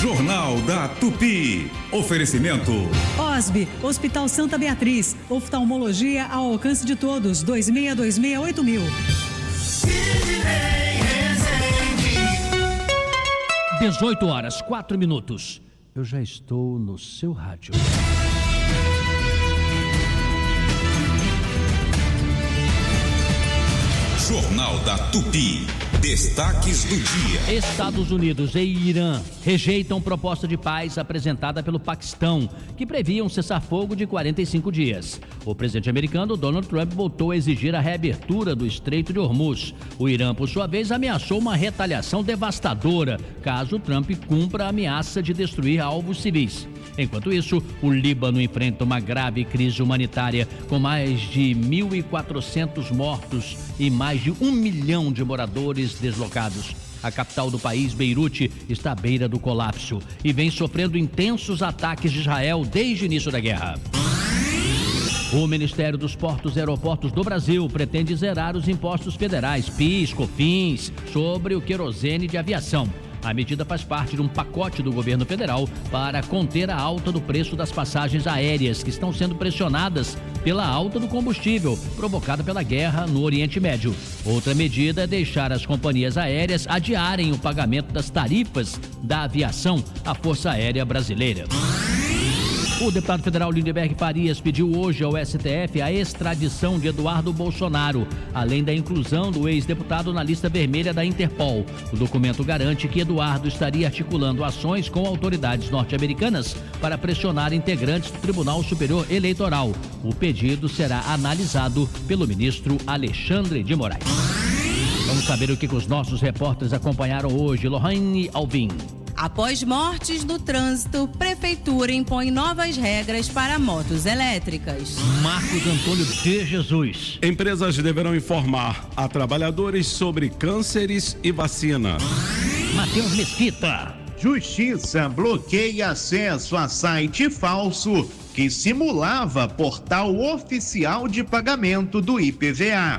Jornal da Tupi. Oferecimento. OSB, Hospital Santa Beatriz. Oftalmologia ao alcance de todos. 26268000. 18h04. Eu já estou no seu rádio. Jornal da Tupi. Destaques do dia. Estados Unidos e Irã rejeitam proposta de paz apresentada pelo Paquistão, que previa um cessar-fogo de 45 dias. O presidente americano Donald Trump voltou a exigir a reabertura do Estreito de Hormuz. O Irã, por sua vez, ameaçou uma retaliação devastadora caso Trump cumpra a ameaça de destruir alvos civis. Enquanto isso, o Líbano enfrenta uma grave crise humanitária, com mais de 1.400 mortos e mais de 1 milhão de moradores deslocados. A capital do país, Beirute, está à beira do colapso e vem sofrendo intensos ataques de Israel desde o início da guerra. O Ministério dos Portos e Aeroportos do Brasil pretende zerar os impostos federais, PIS, COFINS, sobre o querosene de aviação. A medida faz parte de um pacote do governo federal para conter a alta do preço das passagens aéreas, que estão sendo pressionadas pela alta do combustível, provocada pela guerra no Oriente Médio. Outra medida é deixar as companhias aéreas adiarem o pagamento das tarifas da aviação à Força Aérea Brasileira. O deputado federal Lindenberg Farias pediu hoje ao STF a extradição de Eduardo Bolsonaro, além da inclusão do ex-deputado na lista vermelha da Interpol. O documento garante que Eduardo estaria articulando ações com autoridades norte-americanas para pressionar integrantes do Tribunal Superior Eleitoral. O pedido será analisado pelo ministro Alexandre de Moraes. Vamos saber o que os nossos repórteres acompanharam hoje. Lohane Alvim. Após mortes no trânsito, Prefeitura impõe novas regras para motos elétricas. Marcos Antônio de Jesus. Empresas deverão informar a trabalhadores sobre cânceres e vacina. Matheus Mesquita. Justiça bloqueia acesso a site falso que simulava portal oficial de pagamento do IPVA.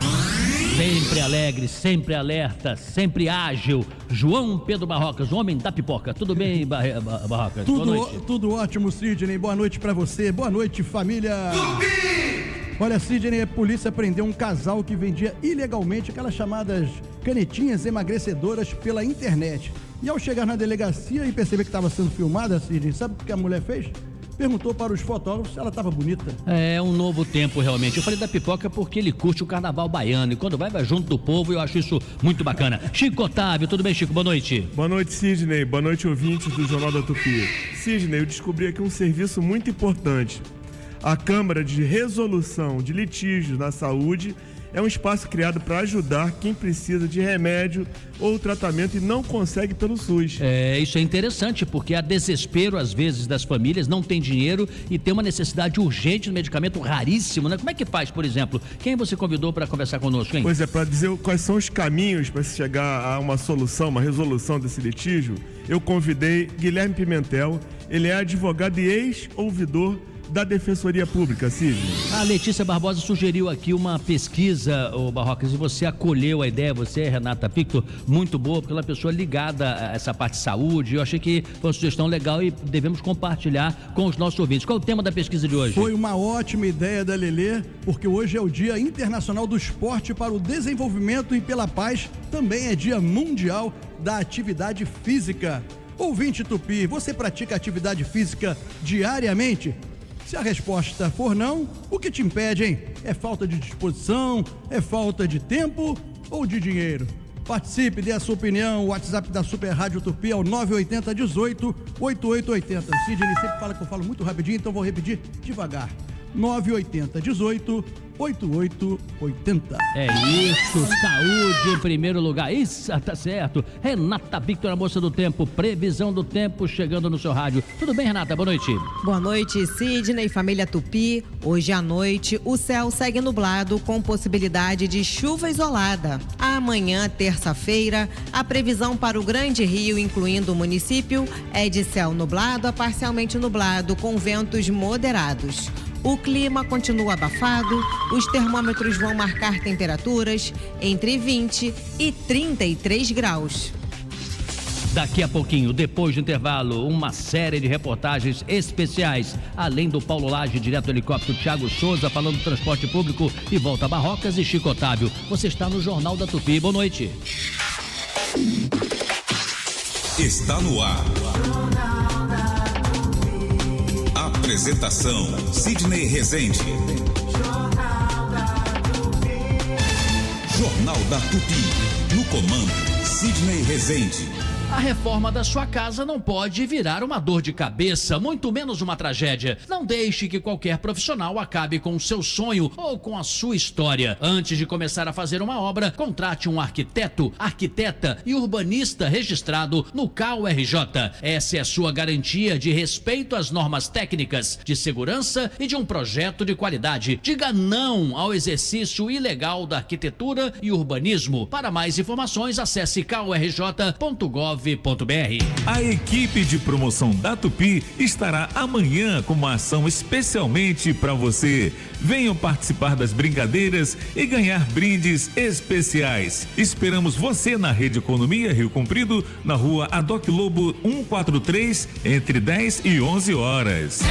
Sempre alegre, sempre alerta, sempre ágil. João Pedro Barrocas, o homem da pipoca. Tudo bem, Barrocas? Tudo ótimo, Sidney. Boa noite pra você. Boa noite, família. Olha, Sidney, a polícia prendeu um casal que vendia ilegalmente aquelas chamadas canetinhas emagrecedoras pela internet. E ao chegar na delegacia e perceber que estava sendo filmada, Sidney, sabe o que a mulher fez? Perguntou para os fotógrafos se ela estava bonita. É um novo tempo, realmente. Eu falei da pipoca porque ele curte o carnaval baiano. E quando vai junto do povo, eu acho isso muito bacana. Chico Otávio, tudo bem, Chico? Boa noite. Boa noite, Sidney. Boa noite, ouvintes do Jornal da Tupi. Sidney, eu descobri aqui um serviço muito importante. A Câmara de Resolução de Litígios na Saúde é um espaço criado para ajudar quem precisa de remédio ou tratamento e não consegue pelo SUS. Isso é interessante, porque há desespero, às vezes, das famílias, não tem dinheiro e tem uma necessidade urgente de medicamento raríssimo, né? Como é que faz, por exemplo? Quem você convidou para conversar conosco, hein? Pois é, para dizer quais são os caminhos para se chegar a uma solução, uma resolução desse litígio, eu convidei Guilherme Pimentel, ele é advogado e ex-ouvidor da Defensoria Pública, Sidney. A Letícia Barbosa sugeriu aqui uma pesquisa, Barrocas, e você acolheu a ideia, você, Renata Victor, muito boa, porque ela é uma pessoa ligada a essa parte de saúde. Eu achei que foi uma sugestão legal e devemos compartilhar com os nossos ouvintes. Qual é o tema da pesquisa de hoje? Foi uma ótima ideia da Lelê, porque hoje é o Dia Internacional do Esporte para o Desenvolvimento e pela Paz, também é Dia Mundial da Atividade Física. Ouvinte Tupi, você pratica atividade física diariamente? Se a resposta for não, o que te impede, hein? É falta de disposição, é falta de tempo ou de dinheiro? Participe, dê a sua opinião. O WhatsApp da Super Rádio Tupi é o 980 18 8880. O Sidney sempre fala que eu falo muito rapidinho, então vou repetir devagar. 980 18 8880. É isso, saúde em primeiro lugar. Isso, tá certo. Renata Victor, a moça do tempo, previsão do tempo chegando no seu rádio. Tudo bem, Renata? Boa noite. Boa noite, Sidney, família Tupi. Hoje à noite, o céu segue nublado com possibilidade de chuva isolada. Amanhã, terça-feira, a previsão para o Grande Rio, incluindo o município, é de céu nublado a parcialmente nublado, com ventos moderados. O clima continua abafado, os termômetros vão marcar temperaturas entre 20 e 33 graus. Daqui a pouquinho, depois do intervalo, uma série de reportagens especiais. Além do Paulo Lage, direto do helicóptero, Thiago Souza falando do transporte público e volta a Barrocas e Chico Otávio. Você está no Jornal da Tupi. Boa noite. Está no ar. Apresentação: Sidney Rezende. Jornal da Tupi. No comando, Sidney Rezende. A reforma da sua casa não pode virar uma dor de cabeça, muito menos uma tragédia. Não deixe que qualquer profissional acabe com o seu sonho ou com a sua história. Antes de começar a fazer uma obra, contrate um arquiteto, arquiteta e urbanista registrado no CAU-RJ. Essa é a sua garantia de respeito às normas técnicas, de segurança e de um projeto de qualidade. Diga não ao exercício ilegal da arquitetura e urbanismo. Para mais informações, acesse caurj.gov.br. A equipe de promoção da Tupi estará amanhã com uma ação especialmente para você. Venham participar das brincadeiras e ganhar brindes especiais. Esperamos você na Rede Economia Rio Comprido, na rua Adoc Lobo 143, entre 10 e 11 horas.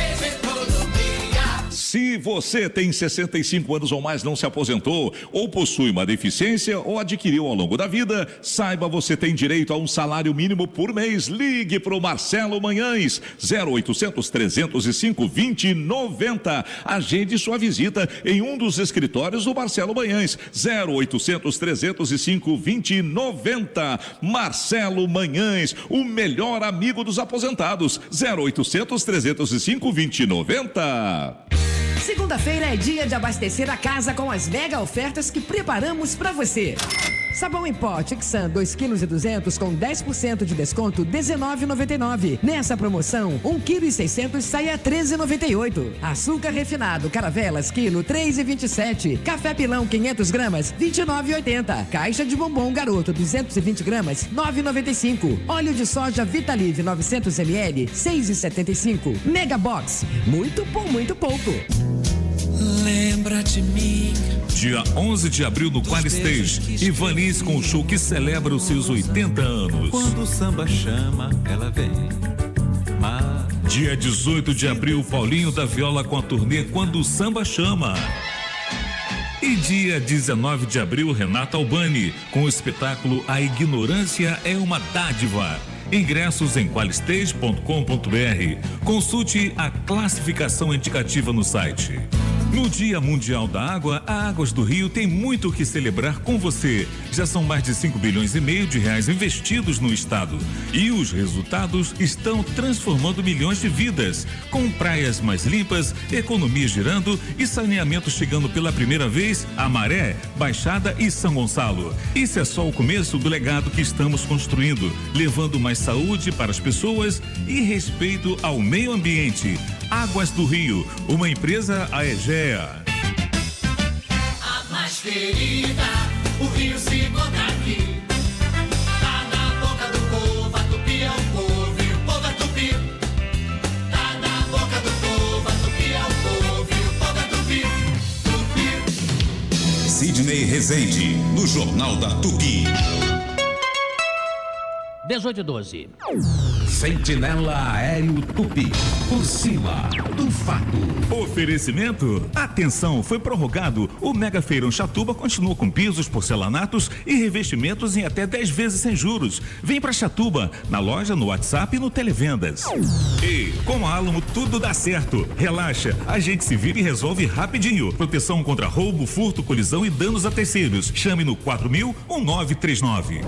Se você tem 65 anos ou mais, não se aposentou, ou possui uma deficiência ou adquiriu ao longo da vida, saiba, você tem direito a um salário mínimo por mês. Ligue para o Marcelo Manhães, 0800 305 2090. Agende sua visita em um dos escritórios do Marcelo Manhães, 0800 305 2090. Marcelo Manhães, o melhor amigo dos aposentados, 0800 305 2090. Segunda-feira é dia de abastecer a casa com as mega ofertas que preparamos para você. Sabão em pó Tixan 2,2 kg com 10% de desconto, R$19,99. Nessa promoção, 1,6 kg sai a R$13,98. Açúcar refinado Caravelas, quilo, R$3,27. Café Pilão, 500 gramas, R$29,80. Caixa de bombom Garoto, 220 gramas, R$9,95. Óleo de soja Vitalive, 900 ml, R$6,75. Mega Box, muito por muito pouco. Lembra de mim. Dia 11 de abril no Qualistage, Ivanice com o show que celebra os seus 80 anos. Quando o samba chama, ela vem. Dia 18 de abril, Paulinho da Viola com a turnê Quando o Samba Chama. E dia 19 de abril, Renata Albani com o espetáculo A Ignorância é uma Dádiva. Ingressos em qualistage.com.br. Consulte a classificação indicativa no site. No Dia Mundial da Água, a Águas do Rio tem muito o que celebrar com você. Já são mais de 5,5 bilhões de reais investidos no estado. E os resultados estão transformando milhões de vidas. Com praias mais limpas, economia girando e saneamento chegando pela primeira vez a Maré, Baixada e São Gonçalo. Isso é só o começo do legado que estamos construindo, levando mais saúde para as pessoas e respeito ao meio ambiente. Águas do Rio, uma empresa Aegea. A mais querida, o Rio se encontra aqui. Tá na boca do povo, a Tupi é o povo e o povo é Tupi. Tá na boca do povo, a Tupi é o povo e o povo é Tupi. Tupi. Sidney Rezende, no Jornal da Tupi. 18h12. Sentinela Aéreo Tupi, por cima do fato. Oferecimento? Atenção, foi prorrogado. O Mega Feirão Chatuba continua com pisos, porcelanatos e revestimentos em até 10 vezes sem juros. Vem pra Chatuba, na loja, no WhatsApp e no Televendas. E com a Alamo tudo dá certo. Relaxa, a gente se vira e resolve rapidinho. Proteção contra roubo, furto, colisão e danos a terceiros. Chame no 4000-1939.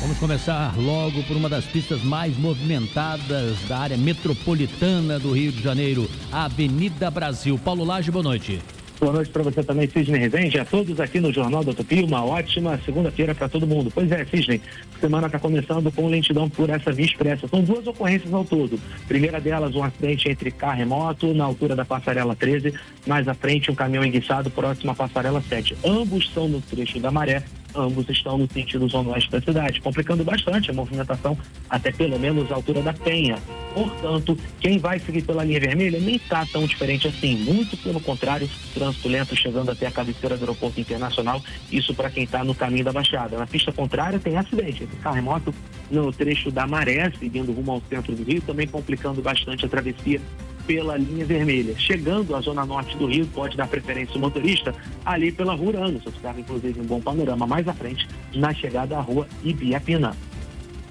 Vamos começar logo por uma das pistas mais movimentadas da área metropolitana do Rio de Janeiro, a Avenida Brasil. Paulo Lage, boa noite. Boa noite para você também, Sidney Rezende, a todos aqui no Jornal da Tupi, uma ótima segunda-feira para todo mundo. Pois é, Sidney, a semana está começando com lentidão por essa via expressa. São 2 ocorrências ao todo. Primeira delas, um acidente entre carro e moto, na altura da passarela 13, mais à frente um caminhão enguiçado próximo à passarela 7. Ambos são no trecho da Maré, ambos estão no sentido zona oeste da cidade, complicando bastante a movimentação até pelo menos a altura da Penha. Portanto, quem vai seguir pela linha vermelha nem está tão diferente assim. Muito pelo contrário, trânsito lento chegando até a cabeceira do aeroporto internacional. Isso para quem está no caminho da Baixada. Na pista contrária tem acidente entre carro e moto no trecho da Maré, seguindo rumo ao centro do Rio, também complicando bastante a travessia pela linha vermelha. Chegando à zona norte do Rio, pode dar preferência ao motorista ali pela Rua Urano. Você observa, inclusive, um bom panorama mais à frente na chegada à Rua Ibiapina.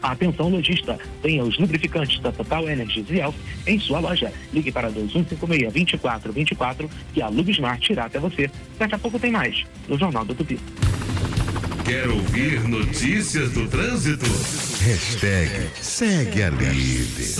Atenção, lojista, tenha os lubrificantes da Total Energies e Elf em sua loja. Ligue para 2156-2424 que a Lubsmart irá até você. Daqui a pouco tem mais no Jornal do Tupi. Quer ouvir notícias do trânsito? Segue a líder.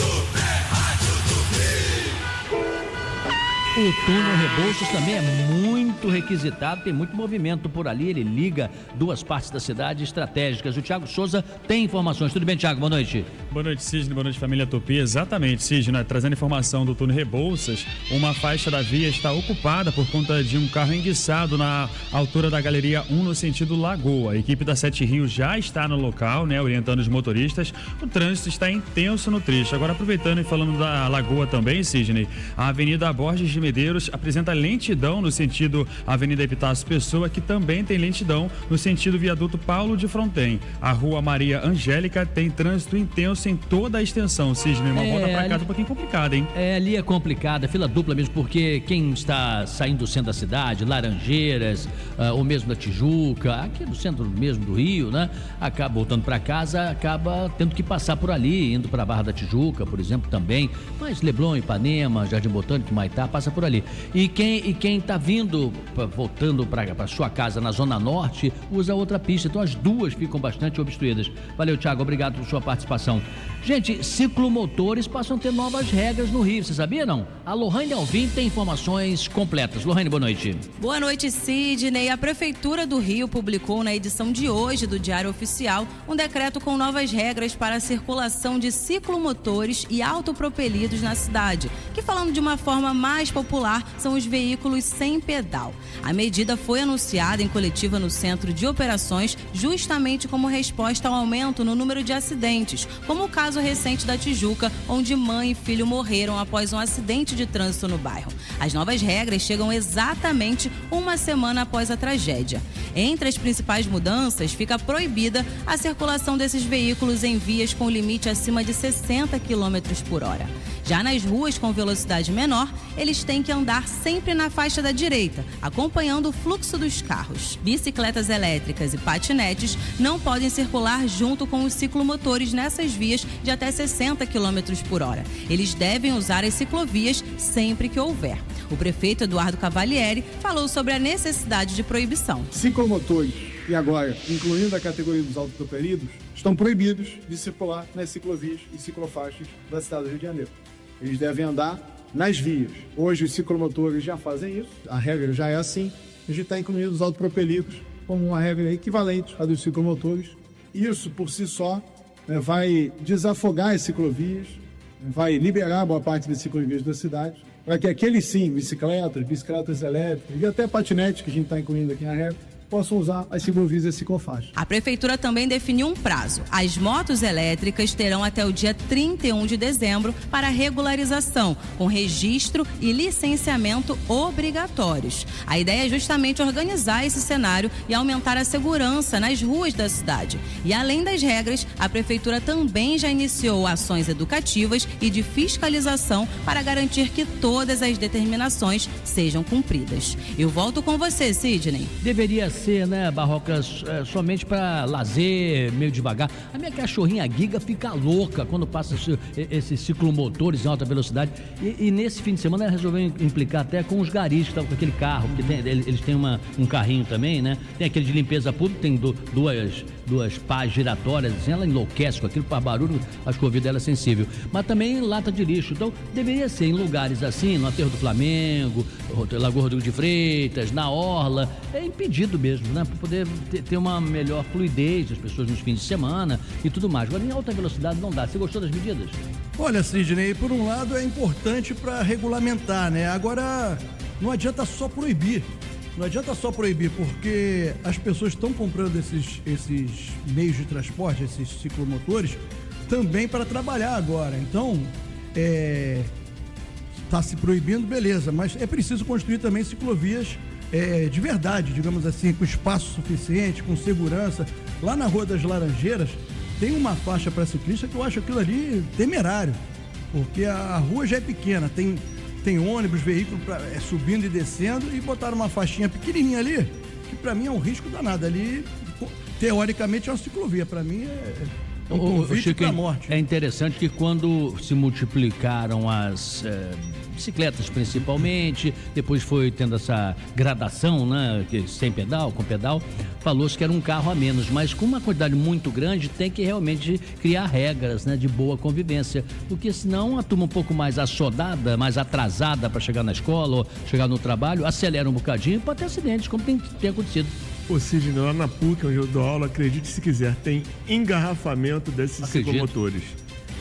O túnel Rebouças também é muito requisitado, tem muito movimento por ali, ele liga duas partes da cidade estratégicas. O Thiago Souza tem informações. Tudo bem, Thiago? Boa noite. Boa noite, Sidney. Boa noite, família Tupi. Exatamente, Sidney. Trazendo informação do túnel Rebouças, uma faixa da via está ocupada por conta de um carro enguiçado na altura da Galeria 1 no sentido Lagoa. A equipe da Sete Rios já está no local, orientando os motoristas. O trânsito está intenso no trecho. Agora, aproveitando e falando da Lagoa também, Sidney, a Avenida Borges de Medeiros apresenta lentidão no sentido Avenida Epitácio Pessoa, que também tem lentidão no sentido Viaduto Paulo de Fronten. A Rua Maria Angélica tem trânsito intenso em toda a extensão. Sidney, uma volta pra cá um pouquinho complicada, hein? Ali é complicada, fila dupla mesmo, porque quem está saindo do centro da cidade, Laranjeiras, ou mesmo da Tijuca, aqui do centro mesmo do Rio, acaba voltando para casa, acaba tendo que passar por ali, indo para a Barra da Tijuca, por exemplo, também, mas Leblon, Ipanema, Jardim Botânico, Maitá, passa por ali. E quem está vindo, voltando para sua casa na Zona Norte, usa outra pista, então as duas ficam bastante obstruídas. Valeu, Thiago, obrigado por sua participação. Gente, ciclomotores passam a ter novas regras no Rio, você sabia não? A Lohane Alvim tem informações completas. Lohane, boa noite. Boa noite, Sidney. A Prefeitura do Rio publicou na edição de hoje do Diário Oficial um decreto com novas regras para a circulação de ciclomotores e autopropelidos na cidade, que, falando de uma forma mais popular, são os veículos sem pedal. A medida foi anunciada em coletiva no Centro de Operações justamente como resposta ao aumento no número de acidentes, como o caso recente da Tijuca, onde mãe e filho morreram após um acidente de trânsito no bairro. As novas regras chegam exatamente uma semana após a tragédia. Entre as principais mudanças, fica proibida a circulação desses veículos em vias com limite acima de 60 km por hora. Já nas ruas com velocidade menor, eles têm que andar sempre na faixa da direita, acompanhando o fluxo dos carros. Bicicletas elétricas e patinetes não podem circular junto com os ciclomotores nessas vias de até 60 km por hora. Eles devem usar as ciclovias sempre que houver. O prefeito Eduardo Cavalieri falou sobre a necessidade de proibição. Ciclomotores, e agora, incluindo a categoria dos autopropelidos, estão proibidos de circular nas ciclovias e ciclofaixas da cidade do Rio de Janeiro. Eles devem andar nas vias. Hoje os ciclomotores já fazem isso, a regra já é assim. A gente está incluindo os autopropelidos como uma regra equivalente à dos ciclomotores. Isso, por si só, vai desafogar as ciclovias, vai liberar boa parte das ciclovias da cidade, para que aqueles sim, bicicletas elétricas e até patinetes, que a gente está incluindo aqui na regra, possam usar as ciclovias e as ciclofaixas. A Prefeitura também definiu um prazo. As motos elétricas terão até o dia 31 de dezembro para regularização, com registro e licenciamento obrigatórios. A ideia é justamente organizar esse cenário e aumentar a segurança nas ruas da cidade. E além das regras, a Prefeitura também já iniciou ações educativas e de fiscalização para garantir que todas as determinações sejam cumpridas. Eu volto com você, Sidney. Deveria ser, Barrocas, somente para lazer, meio devagar. A minha cachorrinha Giga fica louca quando passa esses ciclomotores em alta velocidade. E nesse fim de semana ela resolveu implicar até com os garis que estavam com aquele carro, porque eles têm um carrinho também, Tem aquele de limpeza pública, tem duas pás giratórias, assim, ela enlouquece com aquilo, para barulho, acho que o ouvido dela é sensível. Mas também lata de lixo. Então, deveria ser em lugares assim, no Aterro do Flamengo, Lagoa Rodrigo de Freitas, na Orla, é impedido mesmo, para poder ter uma melhor fluidez das pessoas nos fins de semana e tudo mais. Agora, em alta velocidade não dá. Você gostou das medidas? Olha, Sidney, por um lado é importante para regulamentar, Agora, não adianta só proibir. Não adianta só proibir, porque as pessoas estão comprando esses meios de transporte, esses ciclomotores, também para trabalhar agora. Então, está se proibindo, beleza, mas é preciso construir também ciclovias de verdade, digamos assim, com espaço suficiente, com segurança. Lá na Rua das Laranjeiras tem uma faixa para ciclista que eu acho aquilo ali temerário, porque a rua já é pequena, tem ônibus, veículo subindo e descendo, e botaram uma faixinha pequenininha ali, que para mim é um risco danado. Ali, teoricamente, é uma ciclovia, para mim é um convite para a morte. É interessante que quando se multiplicaram as bicicletas principalmente, depois foi tendo essa gradação, né, sem pedal, com pedal, falou-se que era um carro a menos, mas com uma quantidade muito grande tem que realmente criar regras, né, de boa convivência, porque senão a turma um pouco mais assodada, mais atrasada para chegar na escola ou chegar no trabalho, acelera um bocadinho e pode ter acidentes, como tem acontecido. Ô Sidney, lá na PUC, onde eu dou aula, acredite se quiser, tem engarrafamento desses ciclomotores.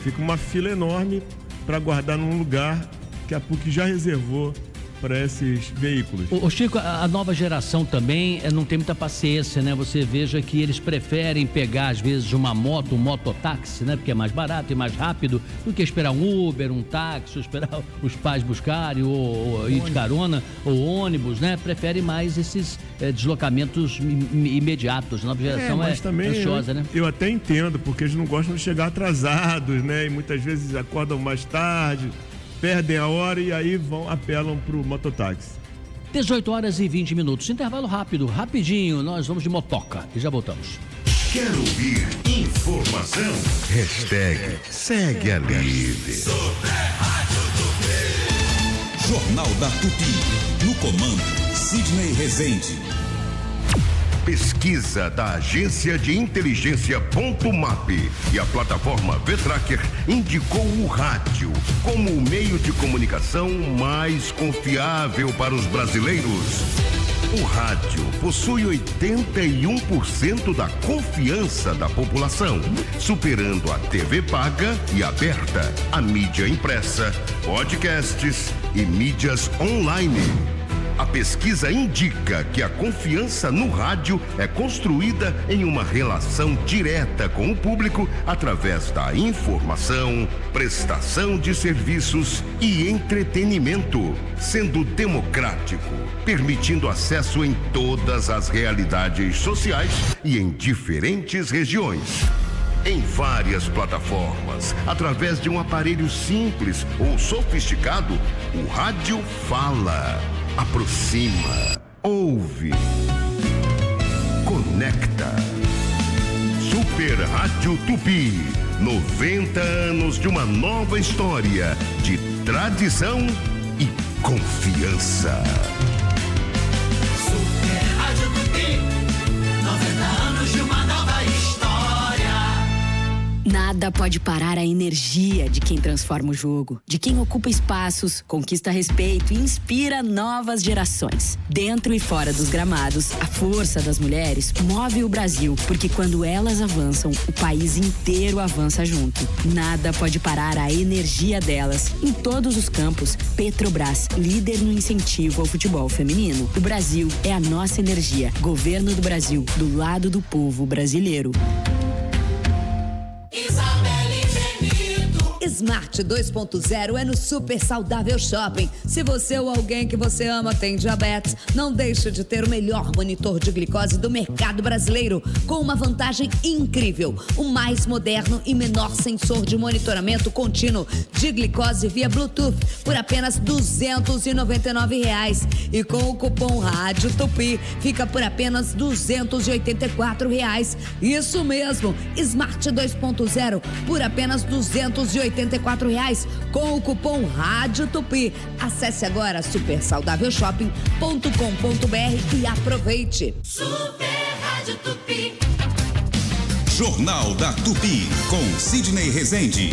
Fica uma fila enorme para guardar num lugar que a PUC já reservou para esses veículos. Ô Chico, a nova geração também não tem muita paciência, né? Você veja que eles preferem pegar, às vezes, uma moto, um mototáxi, né? Porque é mais barato e mais rápido do que esperar um Uber, um táxi, ou esperar os pais buscarem, ou ir de carona, ou ônibus, né? Prefere mais esses deslocamentos imediatos. A nova geração mas também ansiosa, né? Eu até entendo, porque eles não gostam de chegar atrasados, né? E muitas vezes acordam mais tarde, perdem a hora e aí apelam pro mototáxi. 18h20. Intervalo rápido, rapidinho. Nós vamos de motoca e já voltamos. Quer ouvir informação? #segue a líder. Jornal da Tupi. No comando, Sidney Rezende. Pesquisa da agência de inteligência Ponto.map e a plataforma V-Tracker indicou o rádio como o meio de comunicação mais confiável para os brasileiros. O rádio possui 81% da confiança da população, superando a TV paga e aberta, a mídia impressa, podcasts e mídias online. A pesquisa indica que a confiança no rádio é construída em uma relação direta com o público através da informação, prestação de serviços e entretenimento, sendo democrático, permitindo acesso em todas as realidades sociais e em diferentes regiões. Em várias plataformas, através de um aparelho simples ou sofisticado, o rádio fala, aproxima, ouve, conecta. Super Rádio Tupi, 90 anos de uma nova história de tradição e confiança. Super Rádio Tupi, 90 anos de uma nova história. Nada pode parar a energia de quem transforma o jogo, de quem ocupa espaços, conquista respeito e inspira novas gerações. Dentro e fora dos gramados, a força das mulheres move o Brasil, porque quando elas avançam, o país inteiro avança junto. Nada pode parar a energia delas. Em todos os campos, Petrobras, líder no incentivo ao futebol feminino. O Brasil é a nossa energia. Governo do Brasil, do lado do povo brasileiro. Smart 2.0 é no Super Saudável Shopping. Se você ou alguém que você ama tem diabetes, não deixe de ter o melhor monitor de glicose do mercado brasileiro, com uma vantagem incrível: o mais moderno e menor sensor de monitoramento contínuo de glicose via Bluetooth por apenas R$ 299. E com o cupom Rádio Tupi fica por apenas R$ 284. Isso mesmo, Smart 2.0 por apenas R$ 284 com o cupom Rádio Tupi. Acesse agora supersaudávelshop.com.br e aproveite. Super Rádio Tupi. Jornal da Tupi com Sidney Rezende.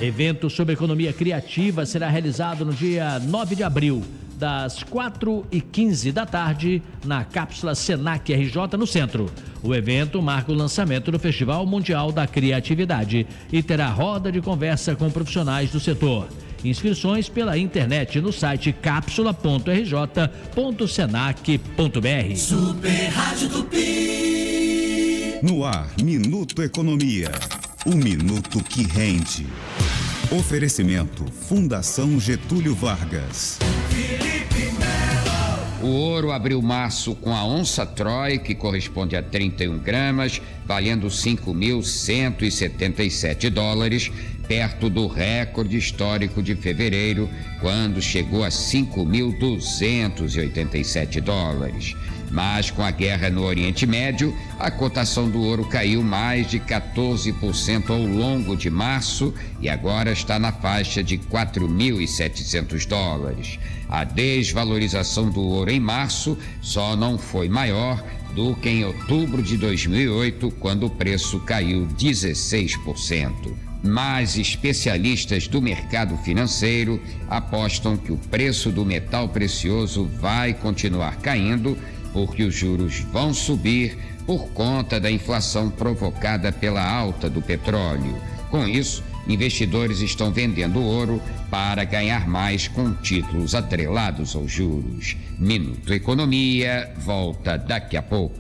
Evento sobre economia criativa será realizado no dia 9 de abril, das 4h15 da tarde, na cápsula Senac RJ, no centro. O evento marca o lançamento do Festival Mundial da Criatividade e terá roda de conversa com profissionais do setor. Inscrições pela internet no site capsula.rj.senac.br. Super Rádio Tupi. No ar, Minuto Economia. Um minuto que rende. Oferecimento Fundação Getúlio Vargas. O ouro abriu março com a onça Troy, que corresponde a 31 gramas, valendo $5.177, perto do recorde histórico de fevereiro, quando chegou a $5.287. Mas com a guerra no Oriente Médio, a cotação do ouro caiu mais de 14% ao longo de março e agora está na faixa de $4.700. A desvalorização do ouro em março só não foi maior do que em outubro de 2008, quando o preço caiu 16%. Mas especialistas do mercado financeiro apostam que o preço do metal precioso vai continuar caindo, porque os juros vão subir por conta da inflação provocada pela alta do petróleo. Com isso, investidores estão vendendo ouro para ganhar mais com títulos atrelados aos juros. Minuto Economia volta daqui a pouco.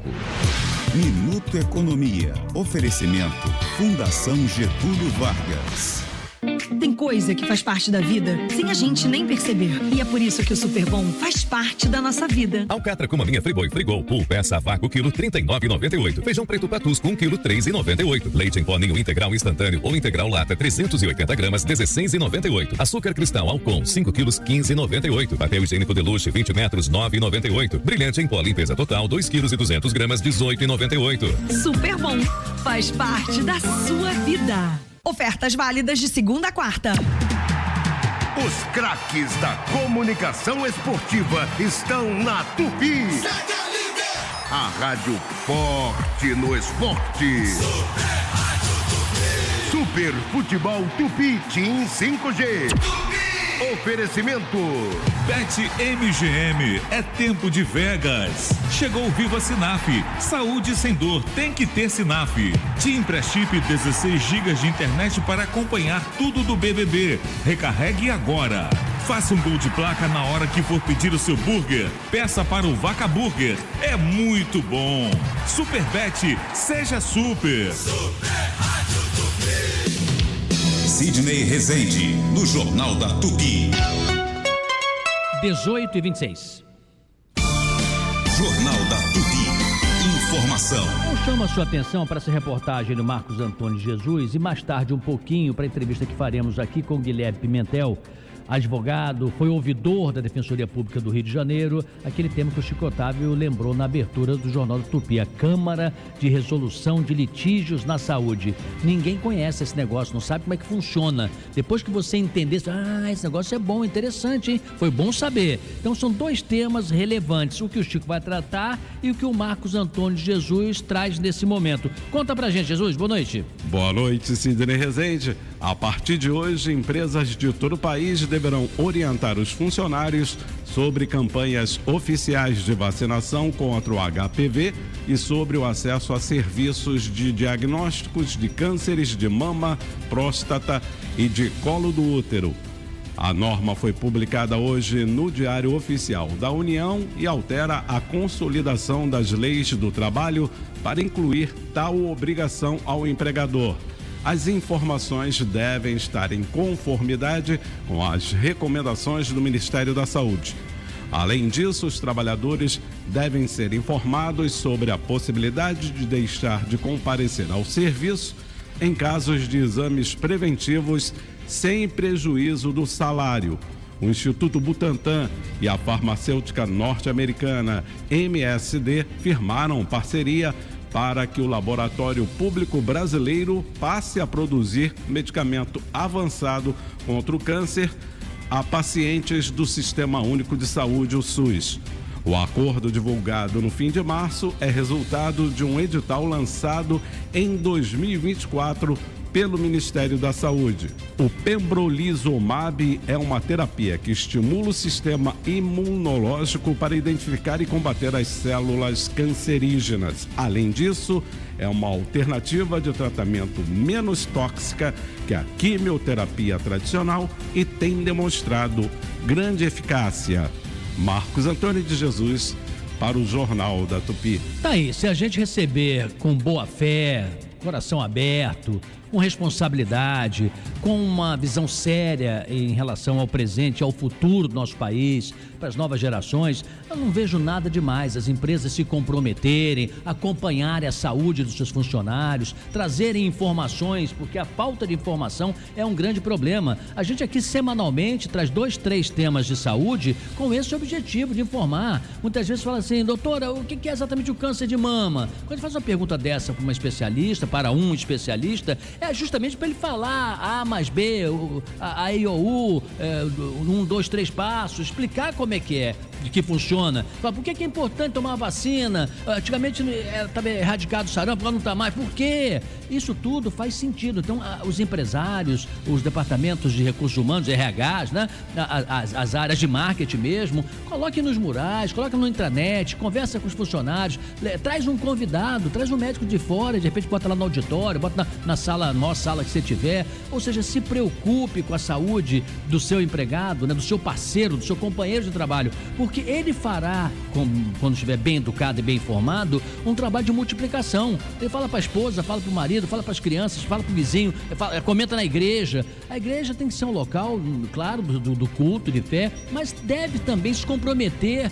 Minuto Economia. Oferecimento Fundação Getúlio Vargas. Tem coisa que faz parte da vida sem a gente nem perceber. E é por isso que o Super Bom faz parte da nossa vida. Alcatra com maminha Friboi Frigol Pool peça a vácuo quilo R$39,98. Feijão preto patusco 1 quilo R$3,98. Leite em pó ninho integral instantâneo ou integral lata 380 gramas R$16,98. Açúcar cristal Alcon 5 quilos R$15,98. Papel higiênico Deluxe 20 metros R$9,98. Brilhante em pó limpeza total 2 quilos e 200 gramas R$18,98. Super Bom faz parte da sua vida. Ofertas válidas de segunda a quarta. Os craques da comunicação esportiva estão na Tupi. A rádio forte no esporte. Super Futebol Tupi Team 5G. Oferecimento Bet MGM, é tempo de Vegas. Chegou o Viva Sinaf, saúde sem dor, tem que ter Sinaf. Team Pré-Chip 16 GB de internet para acompanhar tudo do BBB. Recarregue agora. Faça um gol de placa na hora que for pedir o seu burger. Peça para o Vaca Burger, é muito bom. Super Bet, seja super. Sidney Rezende, no Jornal da Tupi. 18h26. Jornal da Tupi. Informação. Eu chamo a sua atenção para essa reportagem do Marcos Antônio Jesus e mais tarde um pouquinho para a entrevista que faremos aqui com Guilherme Pimentel, advogado, foi ouvidor da Defensoria Pública do Rio de Janeiro, aquele tema que o Chico Otávio lembrou na abertura do Jornal do Tupi, a Câmara de Resolução de Litígios na Saúde. Ninguém conhece esse negócio, não sabe como é que funciona. Depois que você entender, esse negócio é bom, interessante, hein? Foi bom saber. Então são dois temas relevantes, o que o Chico vai tratar e o que o Marcos Antônio Jesus traz nesse momento. Conta pra gente, Jesus, boa noite. Boa noite, Sidney Rezende. A partir de hoje, empresas de todo o país deverão orientar os funcionários sobre campanhas oficiais de vacinação contra o HPV e sobre o acesso a serviços de diagnósticos de cânceres de mama, próstata e de colo do útero. A norma foi publicada hoje no Diário Oficial da União e altera a consolidação das leis do trabalho para incluir tal obrigação ao empregador. As informações devem estar em conformidade com as recomendações do Ministério da Saúde. Além disso, os trabalhadores devem ser informados sobre a possibilidade de deixar de comparecer ao serviço em casos de exames preventivos sem prejuízo do salário. O Instituto Butantan e a farmacêutica norte-americana MSD firmaram parceria para que o Laboratório Público Brasileiro passe a produzir medicamento avançado contra o câncer a pacientes do Sistema Único de Saúde, o SUS. O acordo divulgado no fim de março é resultado de um edital lançado em 2024 pelo Ministério da Saúde. O pembrolizumab é uma terapia que estimula o sistema imunológico para identificar e combater as células cancerígenas. Além disso, é uma alternativa de tratamento menos tóxica que a quimioterapia tradicional e tem demonstrado grande eficácia. Marcos Antônio de Jesus, para o Jornal da Tupi. Tá aí, se a gente receber com boa fé, coração aberto, com responsabilidade, com uma visão séria em relação ao presente e ao futuro do nosso país, para as novas gerações, eu não vejo nada demais. As empresas se comprometerem, acompanharem a saúde dos seus funcionários, trazerem informações, porque a falta de informação é um grande problema. A gente aqui semanalmente traz 2, 3 temas de saúde com esse objetivo de informar. Muitas vezes fala assim, doutora, o que é exatamente o câncer de mama? Quando faz uma pergunta dessa para uma especialista, para um especialista, é justamente para ele falar A mais B, a I ou U, 1, 2, 3 passos, explicar como é que é, de que funciona. Fala, por que é importante tomar a vacina? Antigamente estava erradicado o sarampo, agora não está mais. Por quê? Isso tudo faz sentido. Então, os empresários, os departamentos de recursos humanos, RHs, né? As áreas de marketing mesmo, coloquem nos murais, coloquem no intranet, conversa com os funcionários, traz um convidado, traz um médico de fora, de repente bota lá no auditório, bota na sala, nossa sala que você tiver, ou seja, se preocupe com a saúde do seu empregado, né? Do seu parceiro, do seu companheiro de trabalho, porque ele fará, quando estiver bem educado e bem informado, um trabalho de multiplicação. Ele fala para a esposa, fala para o marido, fala para as crianças, fala para o vizinho, comenta na igreja. A igreja tem que ser um local, claro, do culto, de fé, mas deve também se comprometer,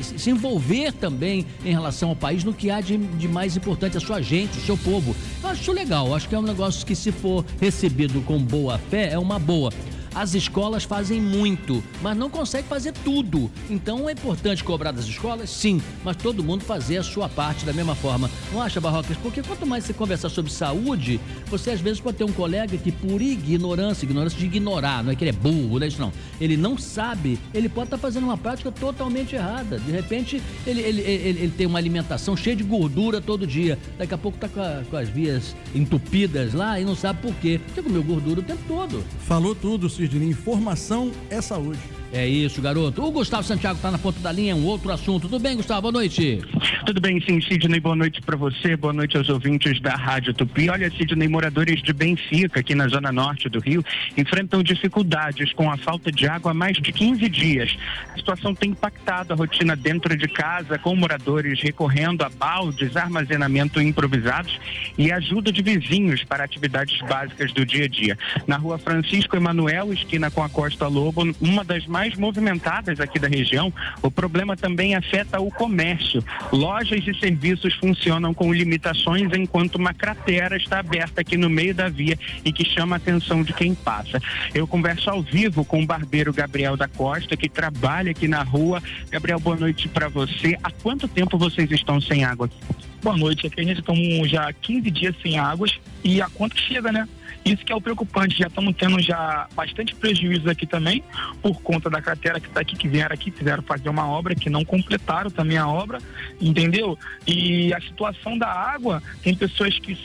se envolver também em relação ao país, no que há de mais importante, a sua gente, o seu povo. Eu acho legal, acho que é um negócio que, se for recebido com boa fé, é uma boa. As escolas fazem muito, mas não conseguem fazer tudo. Então é importante cobrar das escolas, sim, mas todo mundo fazer a sua parte da mesma forma. Não acha, Barrocas? Porque quanto mais você conversar sobre saúde, você às vezes pode ter um colega que, por ignorância de ignorar, não é que ele é burro, não é isso não. Ele não sabe, ele pode estar fazendo uma prática totalmente errada. De repente, ele tem uma alimentação cheia de gordura todo dia. Daqui a pouco está com as vias entupidas lá e não sabe por quê. Porque comeu gordura o tempo todo. Falou tudo, Sidney. Informação é saúde. É isso, garoto. O Gustavo Santiago está na ponta da linha, um outro assunto. Tudo bem, Gustavo? Boa noite. Tudo bem, sim, Sidney. Boa noite para você, boa noite aos ouvintes da Rádio Tupi. Olha, Sidney, moradores de Benfica, aqui na zona norte do Rio, enfrentam dificuldades com a falta de água há mais de 15 dias. A situação tem impactado a rotina dentro de casa, com moradores recorrendo a baldes, armazenamento improvisados e ajuda de vizinhos para atividades básicas do dia a dia. Na rua Francisco Emanuel, esquina com a Costa Lobo, uma das mais movimentadas aqui da região, o problema também afeta o comércio. Lojas e serviços funcionam com limitações, enquanto uma cratera está aberta aqui no meio da via e que chama a atenção de quem passa. Eu converso ao vivo com o barbeiro Gabriel da Costa, que trabalha aqui na rua. Gabriel, boa noite para você. Há quanto tempo vocês estão sem água aqui? Boa noite. Aqui a gente está já 15 dias sem águas e a conta chega, né? Isso que é o preocupante. Já estamos tendo já bastante prejuízos aqui também, por conta da cratera que está aqui, que vieram aqui, quiseram fazer uma obra, que não completaram também a obra, entendeu? E a situação da água, tem pessoas que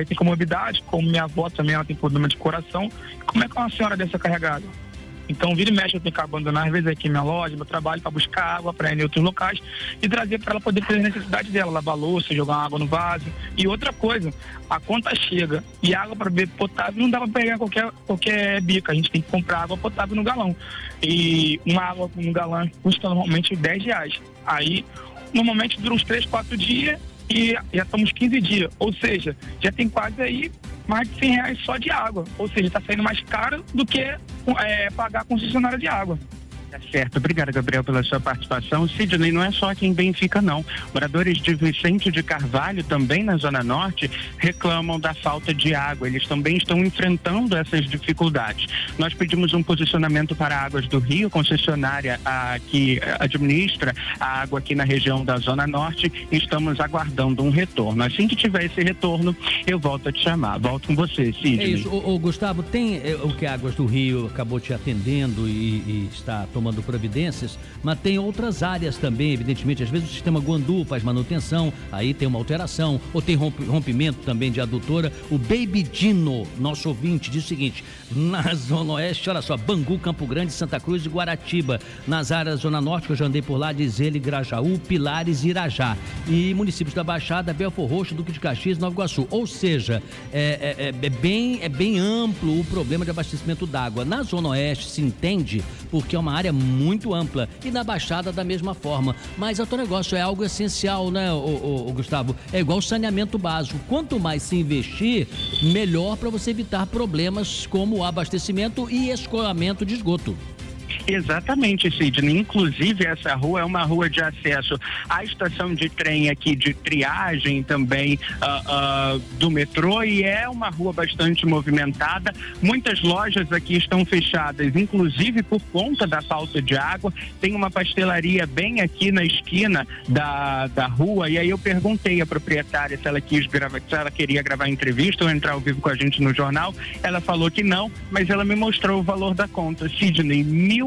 têm comorbidade, como minha avó também, ela tem problema de coração. Como é que uma senhora dessa carregada? Então, vira e mexe, eu tenho que abandonar, às vezes, aqui minha loja, meu trabalho, para buscar água para ir em outros locais e trazer para ela poder ter as necessidades dela, lavar louça, jogar água no vaso. E outra coisa, a conta chega e água para beber potável não dá para pegar qualquer bica, a gente tem que comprar água potável no galão. E uma água no galão custa normalmente R$10. Aí, normalmente, dura uns 3, 4 dias e já estamos 15 dias. Ou seja, já tem quase aí mais de R$100 só de água. Ou seja, está saindo mais caro do que pagar a concessionária de água. Tá certo. Obrigado, Gabriel, pela sua participação. Sidney, não é só aqui em Benfica, não. Moradores de Vicente de Carvalho, também na Zona Norte, reclamam da falta de água. Eles também estão enfrentando essas dificuldades. Nós pedimos um posicionamento para a Águas do Rio, concessionária que administra a água aqui na região da Zona Norte, e estamos aguardando um retorno. Assim que tiver esse retorno, eu volto a te chamar. Volto com você, Sidney. É isso. Gustavo, tem o que a Águas do Rio acabou te atendendo e está tomando providências, mas tem outras áreas também, evidentemente. Às vezes o sistema Guandu faz manutenção, aí tem uma alteração, ou tem rompimento também de adutora. O Baby Dino, nosso ouvinte, diz o seguinte: na Zona Oeste, olha só, Bangu, Campo Grande, Santa Cruz e Guaratiba. Nas áreas Zona Norte, que eu já andei por lá, diz ele, Grajaú, Pilares e Irajá. E municípios da Baixada, Belfor Roxo, Duque de Caxias, Nova Iguaçu. Ou seja, é bem amplo o problema de abastecimento d'água. Na Zona Oeste se entende, porque é uma área é muito ampla e na Baixada da mesma forma. Mas o teu negócio é algo essencial, né, o Gustavo? É igual saneamento básico. Quanto mais se investir, melhor para você evitar problemas como o abastecimento e escoamento de esgoto. Exatamente, Sidney. Inclusive, essa rua é uma rua de acesso à estação de trem aqui de Triagem também do metrô, e é uma rua bastante movimentada. Muitas lojas aqui estão fechadas, inclusive por conta da falta de água. Tem uma pastelaria bem aqui na esquina da rua, e aí eu perguntei à proprietária se ela queria gravar entrevista ou entrar ao vivo com a gente no jornal. Ela falou que não, mas ela me mostrou o valor da conta. Sidney, 1.043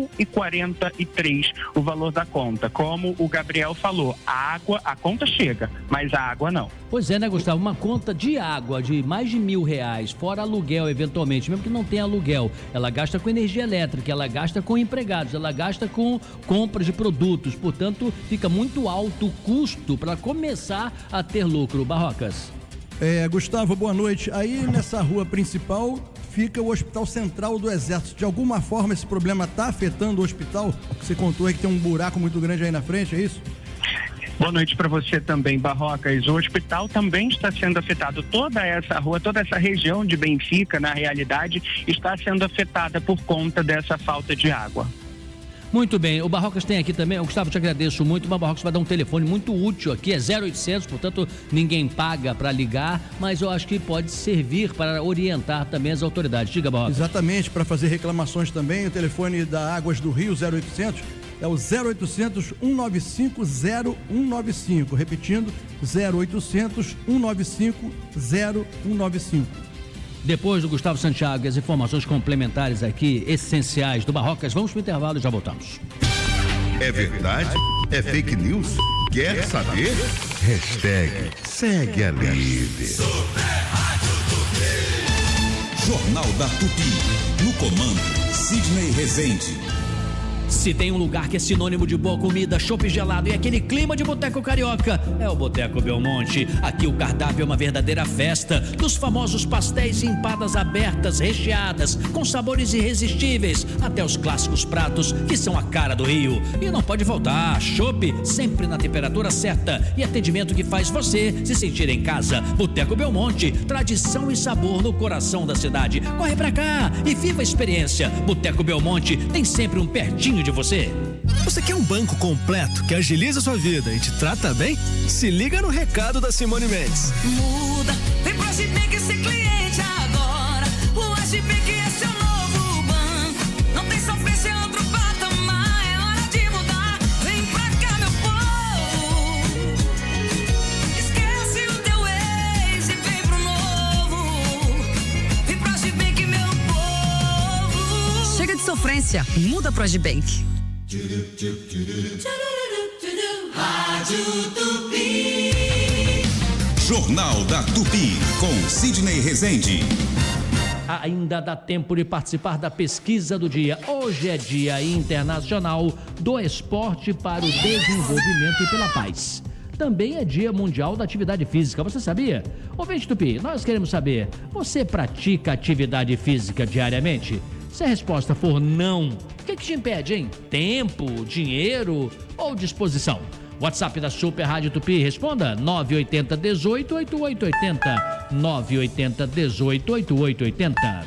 o valor da conta. Como o Gabriel falou, a conta chega, mas a água não. Pois é, né, Gustavo? Uma conta de água de mais de R$1.000, fora aluguel, eventualmente, mesmo que não tenha aluguel, ela gasta com energia elétrica, ela gasta com empregados, ela gasta com compras de produtos, portanto, fica muito alto o custo para começar a ter lucro. Barrocas. Gustavo, boa noite. Aí nessa rua principal fica o Hospital Central do Exército. De alguma forma esse problema está afetando o hospital? Você contou aí que tem um buraco muito grande aí na frente, é isso? Boa noite para você também, Barrocas. O hospital também está sendo afetado. Toda essa rua, toda essa região de Benfica, na realidade, está sendo afetada por conta dessa falta de água. Muito bem, o Barrocas tem aqui também, Gustavo, te agradeço muito, mas o Barrocas vai dar um telefone muito útil aqui, é 0800, portanto ninguém paga para ligar, mas eu acho que pode servir para orientar também as autoridades. Diga, Barrocas. Exatamente, para fazer reclamações também, o telefone da Águas do Rio, 0800, é o 0800 195 0195, repetindo, 0800 195 0195. Depois do Gustavo Santiago e as informações complementares aqui, essenciais do Barrocas, vamos para o intervalo e já voltamos. É verdade? É fake news? Quer saber? Hashtag segue a líder. Jornal da Tupi. No comando, Sidney Rezende. Se tem um lugar que é sinônimo de boa comida, chopp gelado e aquele clima de boteco carioca, é o Boteco Belmonte. Aqui o cardápio é uma verdadeira festa, dos famosos pastéis e empadas abertas, recheadas, com sabores irresistíveis, até os clássicos pratos que são a cara do Rio. E não pode faltar, chopp sempre na temperatura certa e atendimento que faz você se sentir em casa. Boteco Belmonte, tradição e sabor no coração da cidade. Corre pra cá e viva a experiência. Boteco Belmonte tem sempre um pertinho de você. Você quer um banco completo que agiliza sua vida e te trata bem? Se liga no recado da Simone Mendes. Muda, vem pro Agibank ser cliente agora. O Agibank é seu novo banco. Não tem sofrência, é outro patamar. É hora de mudar. Vem pra cá, meu povo. Esquece o teu ex e vem pro novo. Vem pro Agibank, meu povo. Chega de sofrência, muda pro Agibank. Rádio Tupi. Jornal da Tupi, com Sidney Rezende. Ainda dá tempo de participar da pesquisa do dia. Hoje é Dia Internacional do Esporte para o Desenvolvimento e pela Paz. Também é Dia Mundial da Atividade Física, você sabia? Ouvinte Tupi, nós queremos saber, você pratica atividade física diariamente? Se a resposta for não, o que te impede, hein? Tempo, dinheiro ou disposição? WhatsApp da Super Rádio Tupi, responda 980 18 8880, 980 18 8880.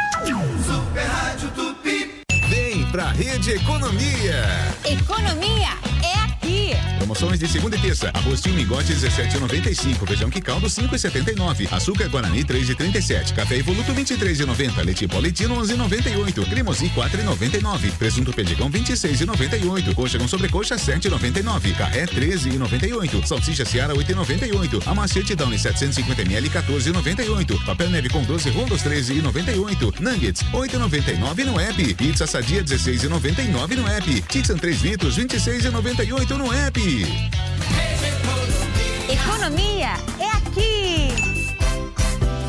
Super Rádio Tupi. Vem pra Rede Economia. Economia é aqui. Promoções de segunda e terça. Arroz Mingote 17,95. Feijão Quicaldo 5,79. Açúcar Guarani 3,37. Café Evoluto 23,90. Leite Poletino 11,98. Cremosinho 4,99. Presunto Pedigão 26,98. Coxa com sobrecoxa 7,99. Carré 13,98. Salsicha Seara 8,98. Amaciante Downy 750ml 14,98. Papel Neve com 12 rolos 13,98. Nuggets 8,99 no app. Pizza Sadia 16,99 no app. Tixan 3 litros 26,98 no app. Economia é aqui.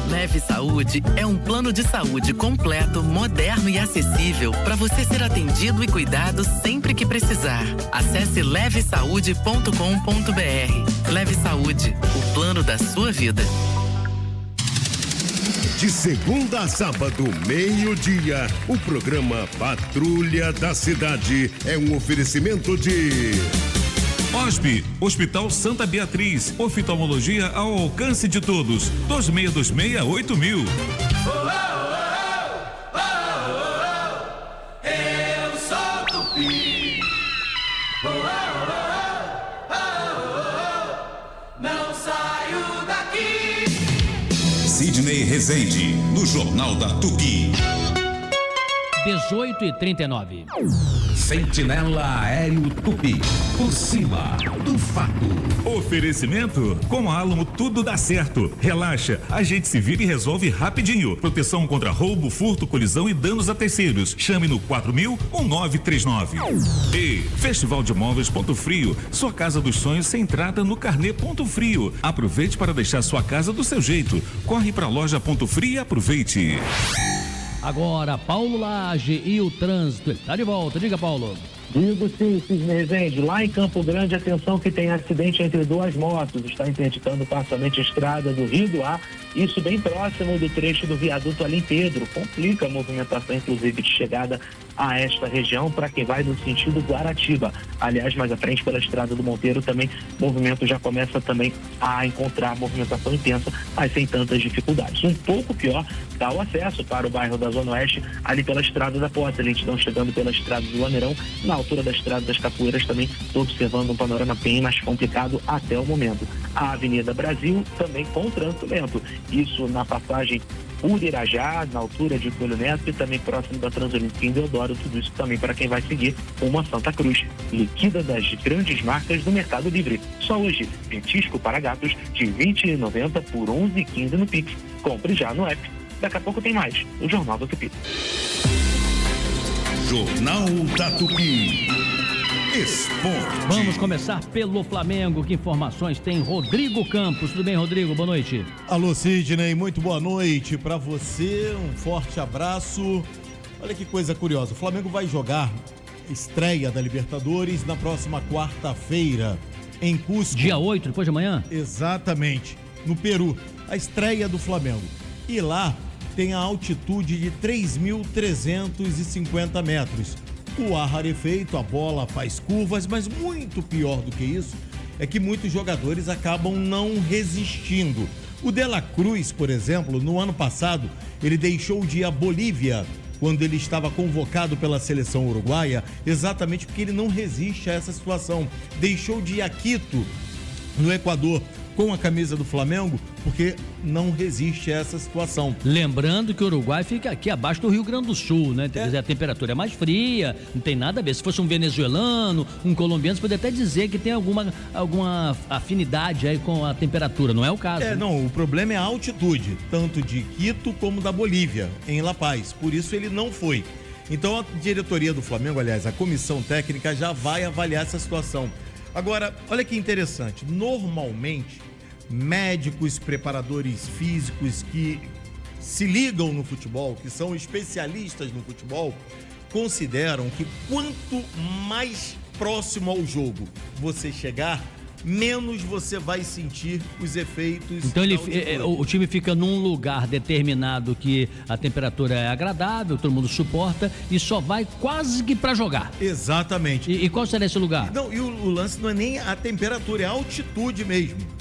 Leve Saúde é um plano de saúde completo, moderno e acessível para você ser atendido e cuidado sempre que precisar. Acesse levesaude.com.br. Leve Saúde, o plano da sua vida. De segunda a sábado, meio-dia, o programa Patrulha da Cidade é um oferecimento de... OSP, Hospital Santa Beatriz, oftalmologia ao alcance de todos. 2626-8000. Eu sou Tupi. Não saio daqui. Sidney Rezende, no Jornal da Tupi. 18h39. Sentinela Aéreo Tupi, por cima do fato. Oferecimento? Com a Alamo tudo dá certo. Relaxa, a gente se vira e resolve rapidinho. Proteção contra roubo, furto, colisão e danos a terceiros. Chame no 4000-1939. E Festival de Móveis Ponto Frio, sua casa dos sonhos sem entrada no carnê Ponto Frio. Aproveite para deixar sua casa do seu jeito. Corre para a loja Ponto Frio e aproveite. Agora, Paulo Lage e o trânsito. Ele tá de volta. Diga, Paulo. Digo sim, Sidney Rezende. Lá em Campo Grande, atenção que tem acidente entre duas motos. Está interditando parcialmente a estrada do Rio do Ar. Isso bem próximo do trecho do viaduto Alim Pedro. Complica a movimentação, inclusive, de chegada a esta região para quem vai no sentido Guaratiba. Aliás, mais à frente, pela estrada do Monteiro, também o movimento já começa também a encontrar movimentação intensa, mas sem tantas dificuldades. Um pouco pior está o acesso para o bairro da Zona Oeste, ali pela estrada da Posse. A lentidão chegando pela estrada do Lameirão, na altura da estrada das Capoeiras, também estou observando um panorama bem mais complicado até o momento. A Avenida Brasil também com trânsito lento. Isso na passagem por Irajá, na altura de Coelho Neto e também próximo da Transolímpica em Deodoro. Tudo isso também para quem vai seguir uma Santa Cruz. Liquida das grandes marcas do Mercado Livre. Só hoje, petisco para gatos de R$ 20,90 por R$ 11,15 no Pix. Compre já no app. Daqui a pouco tem mais. O Jornal da Tupi. Jornal da Tupi. Esporte. Vamos começar pelo Flamengo. Que informações tem Rodrigo Campos? Tudo bem, Rodrigo? Boa noite. Alô, Sidney. Muito boa noite para você. Um forte abraço. Olha que coisa curiosa. O Flamengo vai jogar estreia da Libertadores na próxima quarta-feira em Cusco. Dia 8, depois de amanhã? Exatamente. No Peru. A estreia do Flamengo. E lá tem a altitude de 3.350 metros. O ar rarefeito, a bola faz curvas, mas muito pior do que isso é que muitos jogadores acabam não resistindo. O De La Cruz, por exemplo, no ano passado, ele deixou de ir à Bolívia quando ele estava convocado pela seleção uruguaia, exatamente porque ele não resiste a essa situação. Deixou de ir a Quito, no Equador, com a camisa do Flamengo, porque não resiste a essa situação. Lembrando que o Uruguai fica aqui abaixo do Rio Grande do Sul, né? Quer dizer, a temperatura é mais fria, não tem nada a ver. Se fosse um venezuelano, um colombiano, você poderia até dizer que tem alguma afinidade aí com a temperatura, não é o caso. Não, o problema é a altitude, tanto de Quito como da Bolívia, em La Paz. Por isso ele não foi. Então a diretoria do Flamengo, aliás, a comissão técnica já vai avaliar essa situação. Agora, olha que interessante, normalmente médicos, preparadores físicos que se ligam no futebol, que são especialistas no futebol, consideram que quanto mais próximo ao jogo você chegar, menos você vai sentir os efeitos. Então o time fica num lugar determinado que a temperatura é agradável, todo mundo suporta e só vai quase que para jogar. Exatamente. E qual será esse lugar? Não, e o lance não é nem a temperatura, é a altitude mesmo.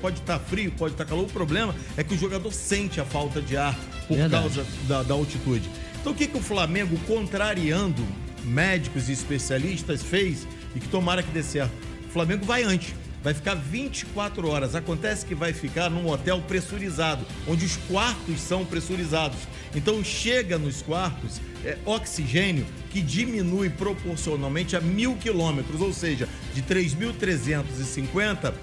Pode estar frio, pode estar calor. O problema é que o jogador sente a falta de ar por causa da altitude. Então o que o Flamengo, contrariando médicos e especialistas, fez e que tomara que dê certo? O Flamengo vai antes, vai ficar 24 horas. Acontece que vai ficar num hotel pressurizado, onde os quartos são pressurizados. Então chega nos quartos oxigênio que diminui proporcionalmente a 1.000 quilômetros, ou seja, de 3.350,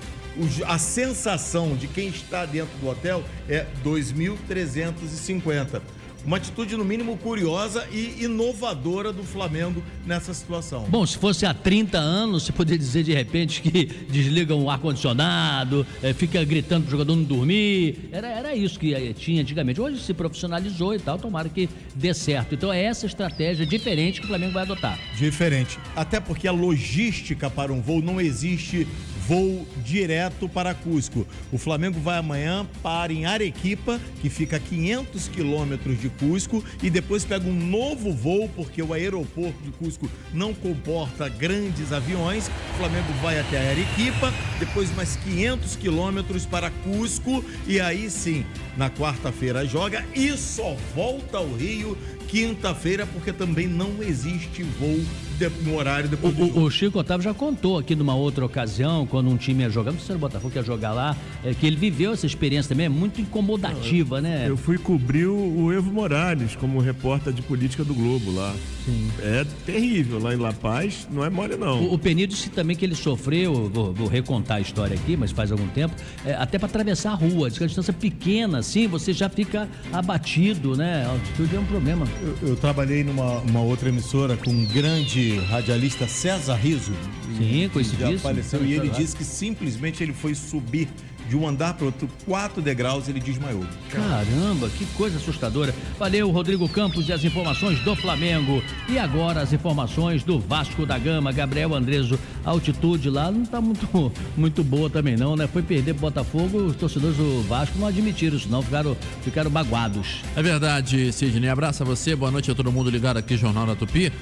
a sensação de quem está dentro do hotel é 2.350. Uma atitude, no mínimo, curiosa e inovadora do Flamengo nessa situação. Bom, se fosse há 30 anos, você poderia dizer de repente que desligam o ar-condicionado, fica gritando pro jogador não dormir. Era isso que tinha antigamente. Hoje se profissionalizou e tal, tomara que dê certo. Então é essa estratégia diferente que o Flamengo vai adotar. Diferente. Até porque a logística para um voo não existe voo direto para Cusco. O Flamengo vai amanhã para em Arequipa, que fica a 500 quilômetros de Cusco, e depois pega um novo voo, porque o aeroporto de Cusco não comporta grandes aviões. O Flamengo vai até Arequipa, depois mais 500 quilômetros para Cusco, e aí sim, na quarta-feira joga e só volta ao Rio quinta-feira, porque também não existe voo no horário depois do jogo. O Chico Otávio já contou aqui numa outra ocasião, quando um time ia jogar, não sei se era o Botafogo que ia jogar lá, que ele viveu essa experiência também, é muito incomodativa, né? Eu fui cobrir o Evo Morales como repórter de política do Globo lá. Sim. É terrível, lá em La Paz não é mole não. O Penil disse também que ele sofreu, vou recontar a história aqui, mas faz algum tempo, até para atravessar a rua, diz que a distância pequena, assim, você já fica abatido, né? A altitude é um problema. Eu trabalhei numa outra emissora com um grande radialista, César Riso. Sim, conhecidíssimo. Já faleceu, e ele disse que simplesmente ele foi subir de um andar para outro 4 degraus, ele desmaiou. Caramba, que coisa assustadora. Valeu, Rodrigo Campos, e as informações do Flamengo. E agora as informações do Vasco da Gama. Gabriel Andreso, a altitude lá não tá muito boa também não, né? Foi perder pro Botafogo, os torcedores do Vasco não admitiram isso não, ficaram magoados. É verdade, Sidney. Abraço a você, boa noite a todo mundo ligado aqui, Jornal da Tupi.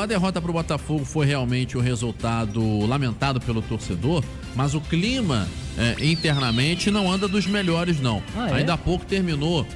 A derrota pro Botafogo foi realmente um resultado lamentado pelo torcedor, mas o clima internamente não anda dos melhores não. Ainda há pouco terminou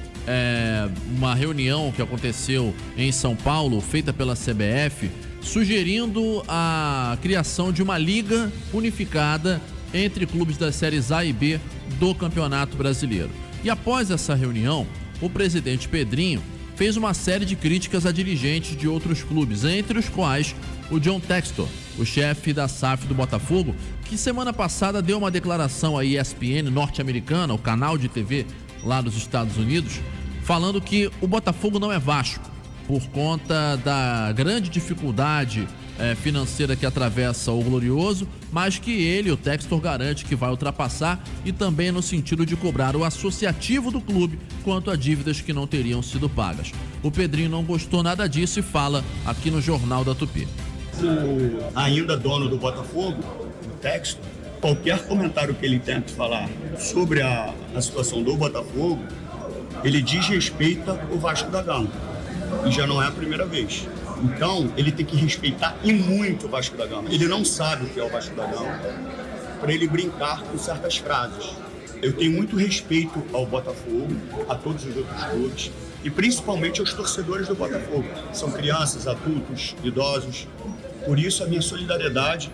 uma reunião que aconteceu em São Paulo, feita pela CBF, sugerindo a criação de uma liga unificada entre clubes das séries A e B do Campeonato Brasileiro. E após essa reunião, o presidente Pedrinho fez uma série de críticas a dirigentes de outros clubes, entre os quais o John Textor, o chefe da SAF do Botafogo, que semana passada deu uma declaração à ESPN norte-americana, o canal de TV lá dos Estados Unidos, falando que o Botafogo não é Vasco, por conta da grande dificuldade financeira que atravessa o Glorioso, mas que ele, o Textor, garante que vai ultrapassar, e também no sentido de cobrar o associativo do clube quanto a dívidas que não teriam sido pagas. O Pedrinho não gostou nada disso e fala aqui no Jornal da Tupi. Ainda dono do Botafogo, o Textor, qualquer comentário que ele tente falar sobre a situação do Botafogo, ele desrespeita o Vasco da Gama. E já não é a primeira vez. Então, ele tem que respeitar e muito o Vasco da Gama. Ele não sabe o que é o Vasco da Gama para ele brincar com certas frases. Eu tenho muito respeito ao Botafogo, a todos os outros clubes e principalmente aos torcedores do Botafogo. São crianças, adultos, idosos. Por isso, a minha solidariedade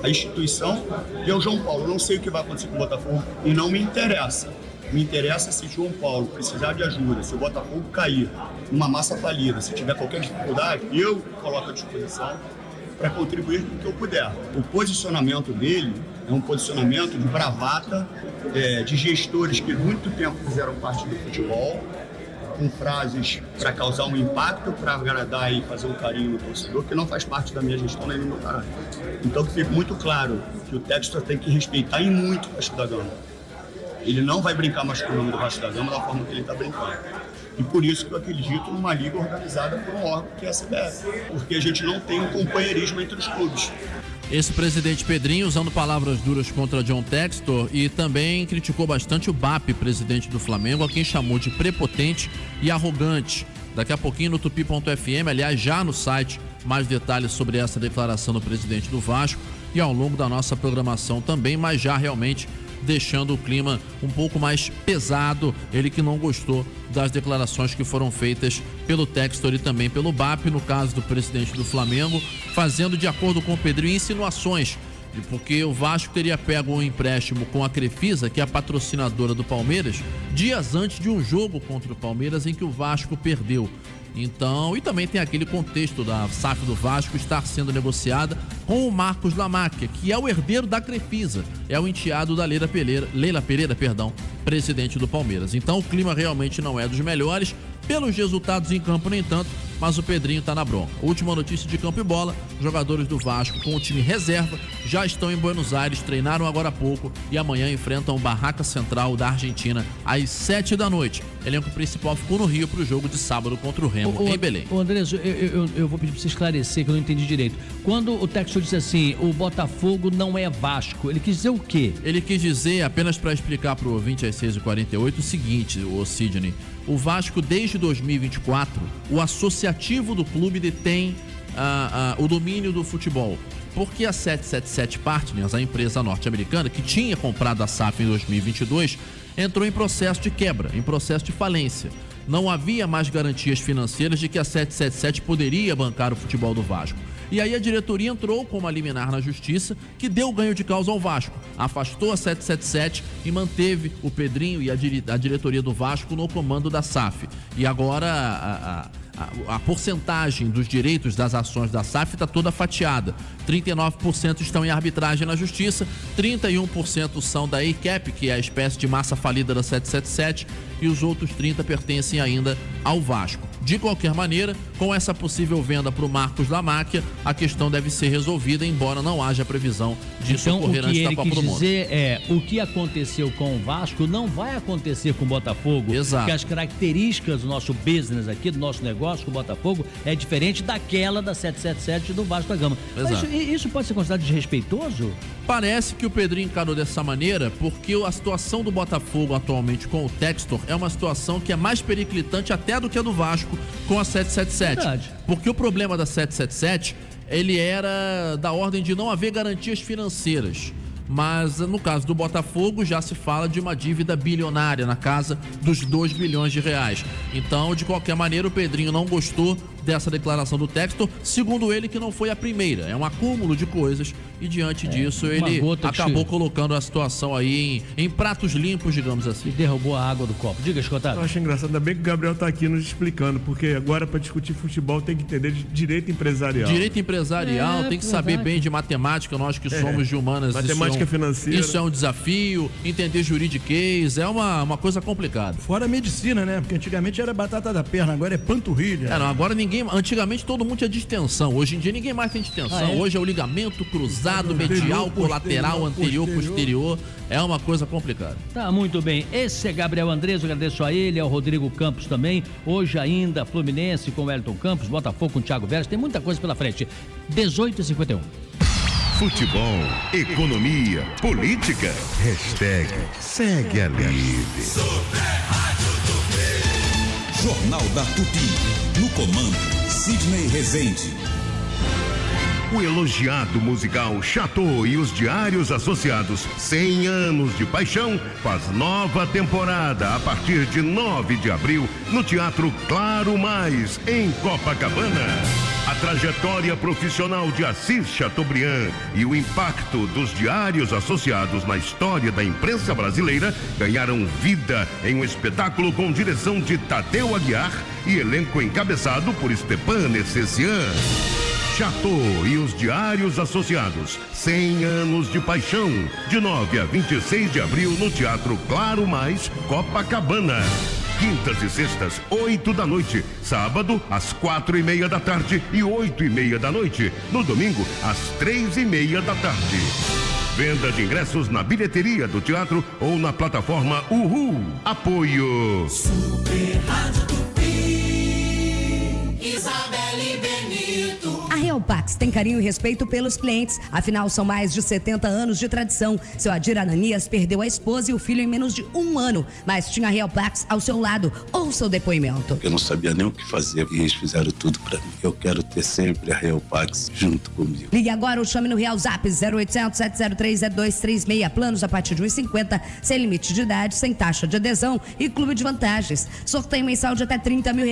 à instituição e ao João Paulo. Eu não sei o que vai acontecer com o Botafogo e não me interessa. Me interessa se João Paulo precisar de ajuda, se o Botafogo cair numa massa falida, se tiver qualquer dificuldade, eu coloco à disposição para contribuir com o que eu puder. O posicionamento dele é um posicionamento de bravata, de gestores que muito tempo fizeram parte do futebol, com frases para causar um impacto, para agradar e fazer um carinho no torcedor, que não faz parte da minha gestão nem do meu caráter. Então que fique muito claro que o Textor tem que respeitar e muito o Vasco da Gama. Ele não vai brincar mais com o nome do Vasco da Gama da forma que ele está brincando. E por isso que eu acredito numa liga organizada por um órgão que é a CBF. Porque a gente não tem um companheirismo entre os clubes. Esse presidente Pedrinho usando palavras duras contra John Textor e também criticou bastante o BAP, presidente do Flamengo, a quem chamou de prepotente e arrogante. Daqui a pouquinho no tupi.fm, aliás, já no site, mais detalhes sobre essa declaração do presidente do Vasco e ao longo da nossa programação também, mas já realmente deixando o clima um pouco mais pesado, ele que não gostou das declarações que foram feitas pelo Textor e também pelo BAP, no caso do presidente do Flamengo, fazendo, de acordo com o Pedrinho, insinuações, porque o Vasco teria pego um empréstimo com a Crefisa, que é a patrocinadora do Palmeiras, dias antes de um jogo contra o Palmeiras em que o Vasco perdeu. Então, e também tem aquele contexto da SAF do Vasco estar sendo negociada com o Marcos Lamáquia, que é o herdeiro da Crefisa, é o enteado da Leila Pereira, presidente do Palmeiras. Então o clima realmente não é dos melhores, pelos resultados em campo, no entanto, mas o Pedrinho tá na bronca. Última notícia de Campo e Bola, os jogadores do Vasco com o time reserva já estão em Buenos Aires, treinaram agora há pouco e amanhã enfrentam o Barraca Central da Argentina às 7 da noite. elenco principal ficou no Rio para o jogo de sábado contra o Remo, em Belém. Andrés, eu vou pedir para você esclarecer, que eu não entendi direito. Quando o Textor disse assim, o Botafogo não é Vasco, ele quis dizer o quê? Ele quis dizer, apenas para explicar para o ouvinte às 6h48, o seguinte, o Sidney. O Vasco, desde 2024, o associativo do clube detém o domínio do futebol. Porque a 777 Partners, a empresa norte-americana, que tinha comprado a SAF em 2022, entrou em processo de quebra, em processo de falência. Não havia mais garantias financeiras de que a 777 poderia bancar o futebol do Vasco. E aí a diretoria entrou com uma liminar na justiça que deu ganho de causa ao Vasco. Afastou a 777 e manteve o Pedrinho e a diretoria do Vasco no comando da SAF. E agora a porcentagem dos direitos das ações da SAF está toda fatiada. 39% estão em arbitragem na justiça, 31% são da ACAP, que é a espécie de massa falida da 777, e os outros 30% pertencem ainda ao Vasco. De qualquer maneira, com essa possível venda para o Marcos Lamáquia, a questão deve ser resolvida, embora não haja previsão disso ocorrer antes da Copa do Mundo. Então, o que ele quis dizer é, o que aconteceu com o Vasco não vai acontecer com o Botafogo. Exato. Porque as características do nosso business aqui, do nosso negócio com o Botafogo, é diferente daquela da 777 do Vasco da Gama. Exato. Mas isso pode ser considerado desrespeitoso? Parece que o Pedrinho encarou dessa maneira porque a situação do Botafogo atualmente com o Textor é uma situação que é mais periclitante até do que a do Vasco com a 777. Verdade. Porque o problema da 777, ele era da ordem de não haver garantias financeiras. Mas no caso do Botafogo já se fala de uma dívida bilionária na casa dos 2 bilhões de reais. Então, de qualquer maneira, o Pedrinho não gostou dessa declaração do Textor, segundo ele que não foi a primeira, é um acúmulo de coisas e diante disso ele acabou colocando a situação aí em pratos limpos, digamos assim. E derrubou a água do copo. Diga, Escotado. Eu acho engraçado, ainda bem que o Gabriel está aqui nos explicando, porque agora para discutir futebol tem que entender de direito empresarial. Direito empresarial, tem que saber bem de matemática, nós que somos de humanas. Matemática financeira. Isso é um desafio, entender juridiquês, é uma coisa complicada. Fora a medicina, né? Porque antigamente era batata da perna, agora é panturrilha. Não, agora antigamente todo mundo tinha distensão, hoje em dia ninguém mais tem distensão. Hoje é o ligamento cruzado, medial, colateral, anterior, posterior, é uma coisa complicada. Tá, muito bem, esse é Gabriel Andrés, eu agradeço a ele, ao Rodrigo Campos também, hoje ainda Fluminense com o Wellington Campos, Botafogo com o Thiago Veras, tem muita coisa pela frente. 18h51. Futebol, economia, política. Hashtag segue a líder. Jornal da Tupi. No comando, Sidney Rezende. O elogiado musical Chateau e os diários associados 100 anos de paixão faz nova temporada a partir de 9 de abril no Teatro Claro Mais, em Copacabana. A trajetória profissional de Assis Chateaubriand e o impacto dos diários associados na história da imprensa brasileira ganharam vida em um espetáculo com direção de Tadeu Aguiar e elenco encabeçado por Stepan Essessian. Chateau e os diários associados, 100 anos de paixão, de 9 a 26 de abril no Teatro Claro Mais, Copacabana. Quintas e sextas, 8 da noite. Sábado, às 4:30 da tarde e 8:30 da noite. No domingo, às 3:30 da tarde. Venda de ingressos na bilheteria do teatro ou na plataforma Uhul. Apoio Super Rádio Tupi. Isabelle Benito. A Real Pax tem carinho e respeito pelos clientes, afinal são mais de 70 anos de tradição. Seu Adir Ananias perdeu a esposa e o filho em menos de um ano, mas tinha a Real Pax ao seu lado. Ouça o depoimento. Eu não sabia nem o que fazer e eles fizeram tudo pra mim. Eu quero ter sempre a Real Pax junto comigo. Ligue agora ou chame no Real Zap 0800 703 236. Planos a partir de 1,50, sem limite de idade, sem taxa de adesão e clube de vantagens. Sorteio mensal de até R$30 mil.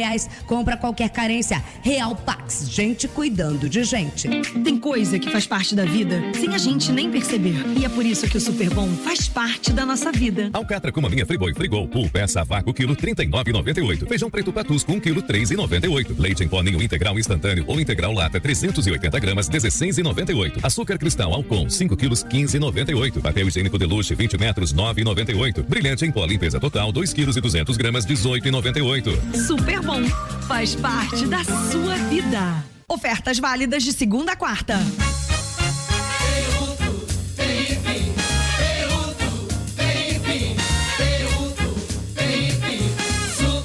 Compra qualquer carência. Real Pax, gente cuidando de gente. Tem coisa que faz parte da vida sem a gente nem perceber. E é por isso que o Super Bom faz parte da nossa vida. Alcatra com maminha Friboi Frigol, Pool, peça a vácuo, quilo R$39,98. Feijão preto Patusco, 1 quilo R$3,98. Leite em pó ninho integral instantâneo ou integral lata, 380 gramas, R$16,98. Açúcar cristal Alcon, 5 quilos, R$15,98. Papel higiênico Deluxe, 20 metros, R$9,98. Brilhante em pó limpeza total, 2 quilos e 200 gramas, R$18,98. Super Bom faz parte da sua vida. Ofertas válidas de segunda a quarta. Super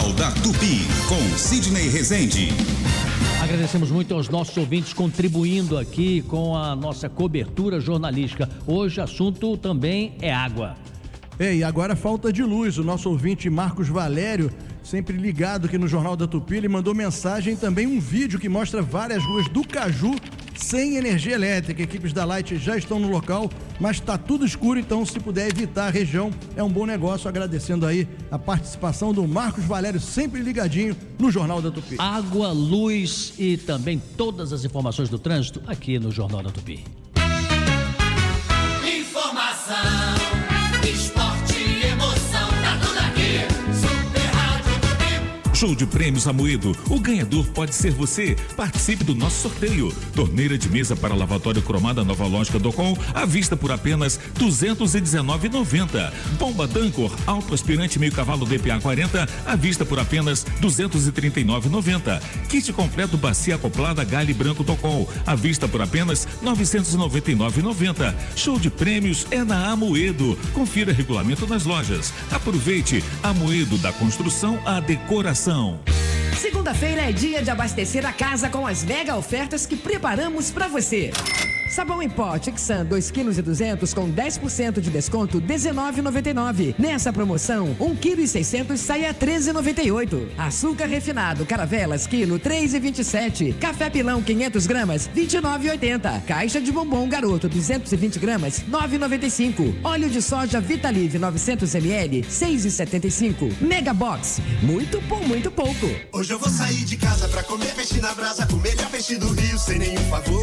Jornal da Tupi, com Sidney Rezende. Agradecemos muito aos nossos ouvintes contribuindo aqui com a nossa cobertura jornalística. Hoje o assunto também é água. E agora falta de luz. O nosso ouvinte Marcos Valério, sempre ligado aqui no Jornal da Tupi, ele mandou mensagem, também um vídeo que mostra várias ruas do Caju sem energia elétrica. Equipes da Light já estão no local, mas está tudo escuro, então se puder evitar a região, é um bom negócio. Agradecendo aí a participação do Marcos Valério, sempre ligadinho no Jornal da Tupi. Água, luz e também todas as informações do trânsito aqui no Jornal da Tupi. Informação, esporte e emoção, tá tudo aqui. Super Rádio Tupi. Show de prêmios Amoedo. O ganhador pode ser você. Participe do nosso sorteio. Torneira de mesa para lavatório cromada Nova Lógica Docon, à vista por apenas R$ 219,90. Bomba Dancor, alto aspirante meio cavalo DPA 40, à vista por apenas R$ 239,90. Kit completo bacia acoplada Gale Branco Docon, à vista por apenas R$ 999,90. Show de prêmios é na Amoedo. Confira regulamento nas lojas. Aproveite. Amoedo, da construção à decoração. Segunda-feira é dia de abastecer a casa com as mega ofertas que preparamos para você. Sabão em pó Tixan 2,2 kg com 10% de desconto, R$ 19,99. Nessa promoção, 1,6 kg sai a R$ 13,98. Açúcar refinado Caravelas, quilo, R$ 3,27. Café Pilão, 500 gramas, R$ 29,80. Caixa de bombom Garoto, 220 gramas, R$ 9,95. Óleo de soja Vitalive, 900 ml, R$ 6,75. Mega Box, muito por muito pouco. Hoje eu vou sair de casa pra comer peixe na brasa, o melhor peixe do Rio, sem nenhum favor.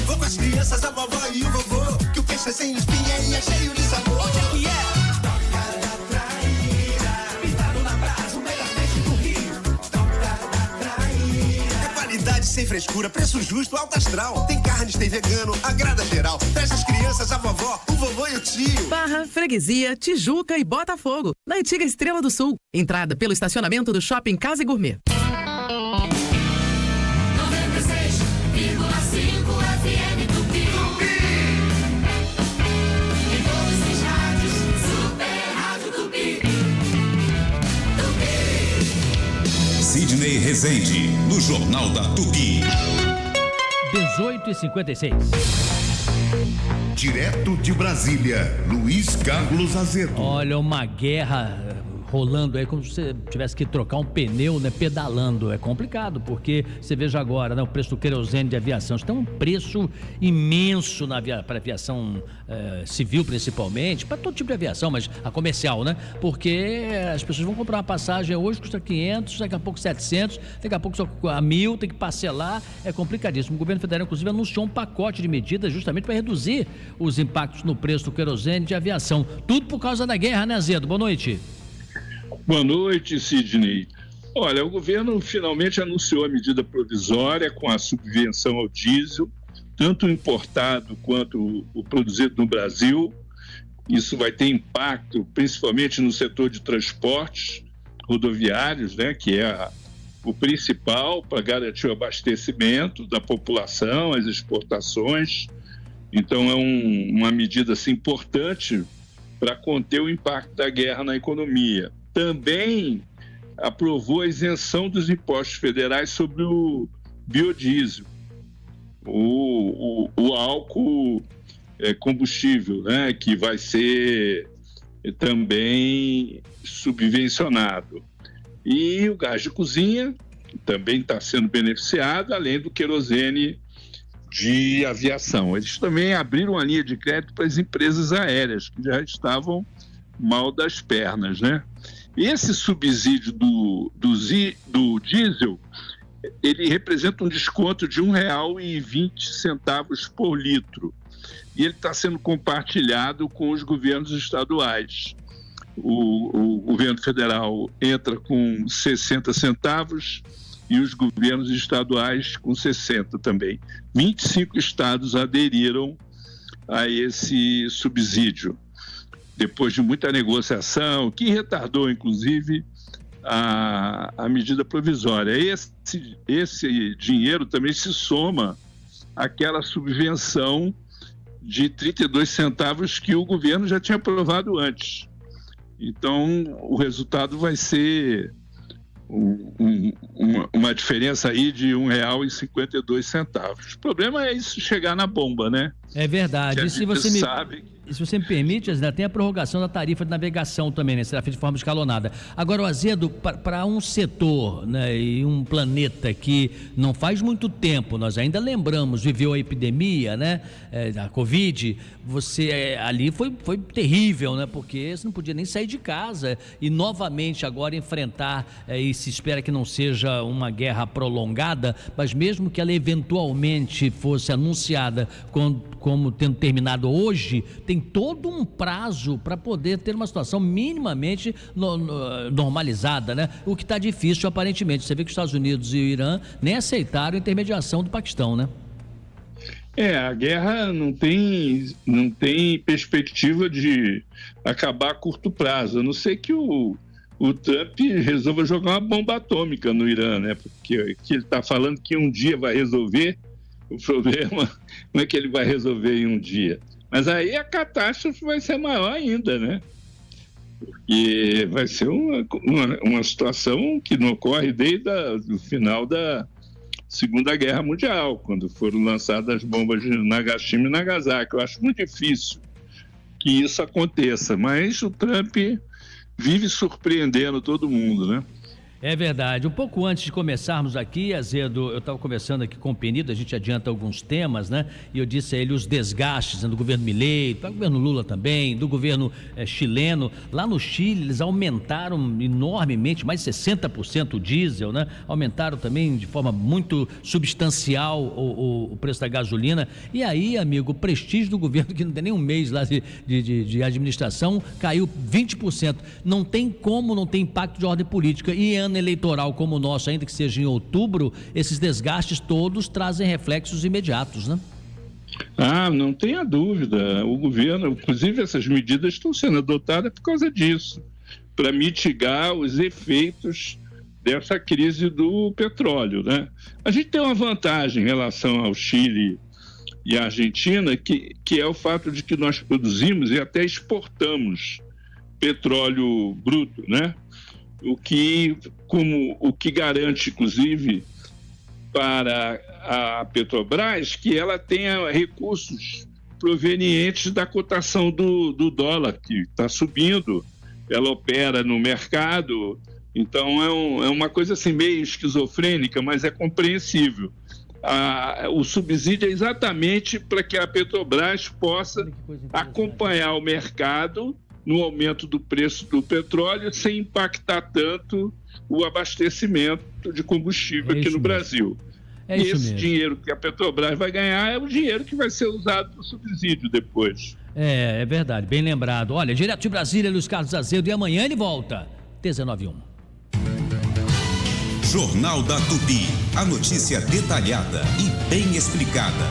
Vou com as crianças, a vovó e o vovô, que o peixe é sem espinha e é cheio de sabor. Onde é que é? Toca da Traíra, pintado na brasa, o melhor peixe do Rio. Toca da Traíra. É qualidade sem frescura, preço justo, alto astral. Tem carnes, tem vegano, agrada geral. Traz as crianças, a vovó, o vovô e o tio. Barra, Freguesia, Tijuca e Botafogo, na antiga Estrela do Sul. Entrada pelo estacionamento do Shopping Casa e Gourmet. 96,5 FM Tupi. Em todos os rádios, Super Rádio Tupi. Sidney Rezende, no Jornal da Tupi. 18h56. Direto de Brasília, Luiz Carlos Azedo. Olha, uma guerra rolando aí, como se você tivesse que trocar um pneu, né, pedalando. É complicado, porque você veja agora, né, o preço do querosene de aviação está um preço imenso para aviação civil, principalmente, para todo tipo de aviação, mas a comercial, né? Porque as pessoas vão comprar uma passagem hoje, custa 500, daqui a pouco 700, daqui a pouco só a 1.000, tem que parcelar, é complicadíssimo. O governo federal, inclusive, anunciou um pacote de medidas justamente para reduzir os impactos no preço do querosene de aviação. Tudo por causa da guerra, né, Azedo? Boa noite. Boa noite, Sidney. Olha, o governo finalmente anunciou a medida provisória com a subvenção ao diesel, tanto o importado quanto o produzido no Brasil. Isso vai ter impacto principalmente no setor de transportes rodoviários, né, que é o principal para garantir o abastecimento da população, as exportações. Então é uma medida assim, importante para conter o impacto da guerra na economia. Também aprovou a isenção dos impostos federais sobre o biodiesel, o álcool combustível, né, que vai ser também subvencionado. E o gás de cozinha também está sendo beneficiado, além do querosene de aviação. Eles também abriram uma linha de crédito para as empresas aéreas, que já estavam mal das pernas, né? Esse subsídio do diesel, ele representa um desconto de R$ 1,20 por litro. E ele está sendo compartilhado com os governos estaduais. O governo federal entra com 60 centavos e os governos estaduais com 60 também. 25 estados aderiram a esse subsídio, depois de muita negociação, que retardou, inclusive, a medida provisória. Esse dinheiro também se soma àquela subvenção de 32 centavos que o governo já tinha aprovado antes. Então, o resultado vai ser uma diferença aí de R$1,52. O problema é isso chegar na bomba, né? É verdade. E se você sabe... Se você me permite, ainda tem a prorrogação da tarifa de navegação também, né? Será feita de forma escalonada. Agora, o Azedo, para um setor, né, e um planeta que não faz muito tempo, nós ainda lembramos, viveu a epidemia, né, da Covid, você ali foi terrível, né? Porque você não podia nem sair de casa e novamente agora enfrentar, e se espera que não seja uma guerra prolongada, mas mesmo que ela eventualmente fosse anunciada como tendo terminado hoje, tem todo um prazo para poder ter uma situação minimamente normalizada, né? O que está difícil aparentemente. Você vê que os Estados Unidos e o Irã nem aceitaram a intermediação do Paquistão, né? A guerra não tem perspectiva de acabar a curto prazo, a não ser que o Trump resolva jogar uma bomba atômica no Irã, né? Porque ele está falando que um dia vai resolver. O problema não é que ele vai resolver em um dia, mas aí a catástrofe vai ser maior ainda, né? Porque vai ser uma situação que não ocorre desde o final da Segunda Guerra Mundial, quando foram lançadas as bombas de Nagashima e Nagasaki. Eu acho muito difícil que isso aconteça, mas o Trump vive surpreendendo todo mundo, né? É verdade. Um pouco antes de começarmos aqui, Azedo, eu estava conversando aqui com o Penido, a gente adianta alguns temas, né? E eu disse a ele os desgastes, né, do governo Milei, do governo Lula também, do governo chileno. Lá no Chile, eles aumentaram enormemente, mais de 60% o diesel, né? Aumentaram também de forma muito substancial o preço da gasolina. E aí, amigo, o prestígio do governo, que não tem nem um mês lá de administração, caiu 20%. Não tem como não ter impacto de ordem política. E ano eleitoral como o nosso, ainda que seja em outubro, esses desgastes todos trazem reflexos imediatos, né? Não tenha dúvida. O governo, inclusive essas medidas estão sendo adotadas por causa disso, para mitigar os efeitos dessa crise do petróleo, né? A gente tem uma vantagem em relação ao Chile e à Argentina, que é o fato de que nós produzimos e até exportamos petróleo bruto, né? O que garante, inclusive, para a Petrobras que ela tenha recursos provenientes da cotação do dólar, que está subindo, ela opera no mercado, então é uma coisa assim meio esquizofrênica, mas é compreensível. O subsídio é exatamente para que a Petrobras possa acompanhar o mercado no aumento do preço do petróleo sem impactar tanto o abastecimento de combustível aqui no Brasil. E esse dinheiro que a Petrobras vai ganhar é o dinheiro que vai ser usado para o subsídio depois. É verdade, bem lembrado. Olha, direto de Brasília, Luiz Carlos Azedo, e amanhã ele volta. T19.1. Jornal da Tupi. A notícia detalhada e bem explicada.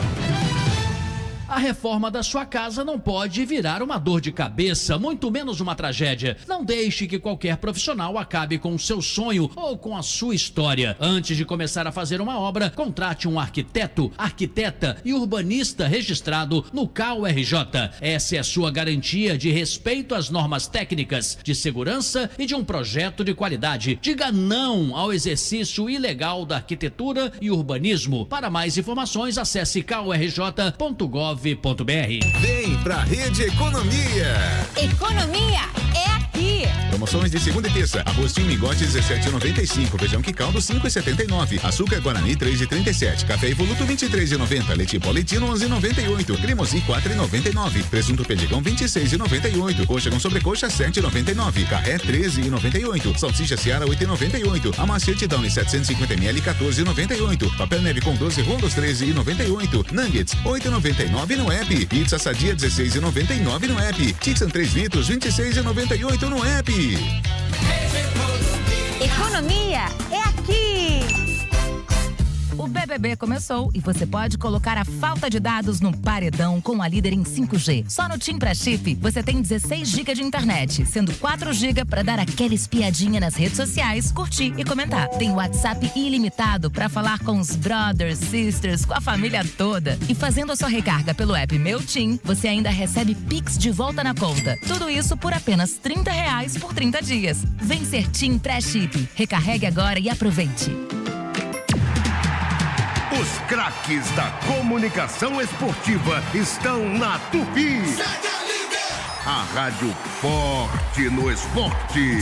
A reforma da sua casa não pode virar uma dor de cabeça, muito menos uma tragédia. Não deixe que qualquer profissional acabe com o seu sonho ou com a sua história. Antes de começar a fazer uma obra, contrate um arquiteto, arquiteta e urbanista registrado no CAURJ. Essa é a sua garantia de respeito às normas técnicas, de segurança e de um projeto de qualidade. Diga não ao exercício ilegal da arquitetura e urbanismo. Para mais informações, acesse caurj.gov.br. Vem pra Rede Economia. Economia é aqui. Promoções de segunda e terça. Arroz Mingote 17,95. Feijão Quicaldo 5,79. Açúcar Guarani 3,37. Café Evoluto 23,90. Leite Poletino 11,98. Cremosinho 4,99. Presunto Pedigão 26,98. Coxa com sobrecoxa 7,99. Carré 13,98. Salsicha Seara 8,98. Amaciante Downy 750ml 14,98. Papel neve com 12 rolos 13,98. Nuggets 8,99 no app. Pizza Sadia 16,99 no app. Tixan 3 litros 26,98 no app. Economia é aqui. O BBB começou e você pode colocar a falta de dados no paredão com a líder em 5G. Só no TIM Pré-Chip você tem 16 GB de internet, sendo 4 GB para dar aquela espiadinha nas redes sociais, curtir e comentar. Tem WhatsApp ilimitado para falar com os brothers, sisters, com a família toda. E fazendo a sua recarga pelo app Meu TIM, você ainda recebe Pix de volta na conta. Tudo isso por apenas R$30 por 30 dias. Vem ser TIM Pré-Chip. Recarregue agora e aproveite. Os craques da comunicação esportiva estão na Tupi. A rádio forte no esporte.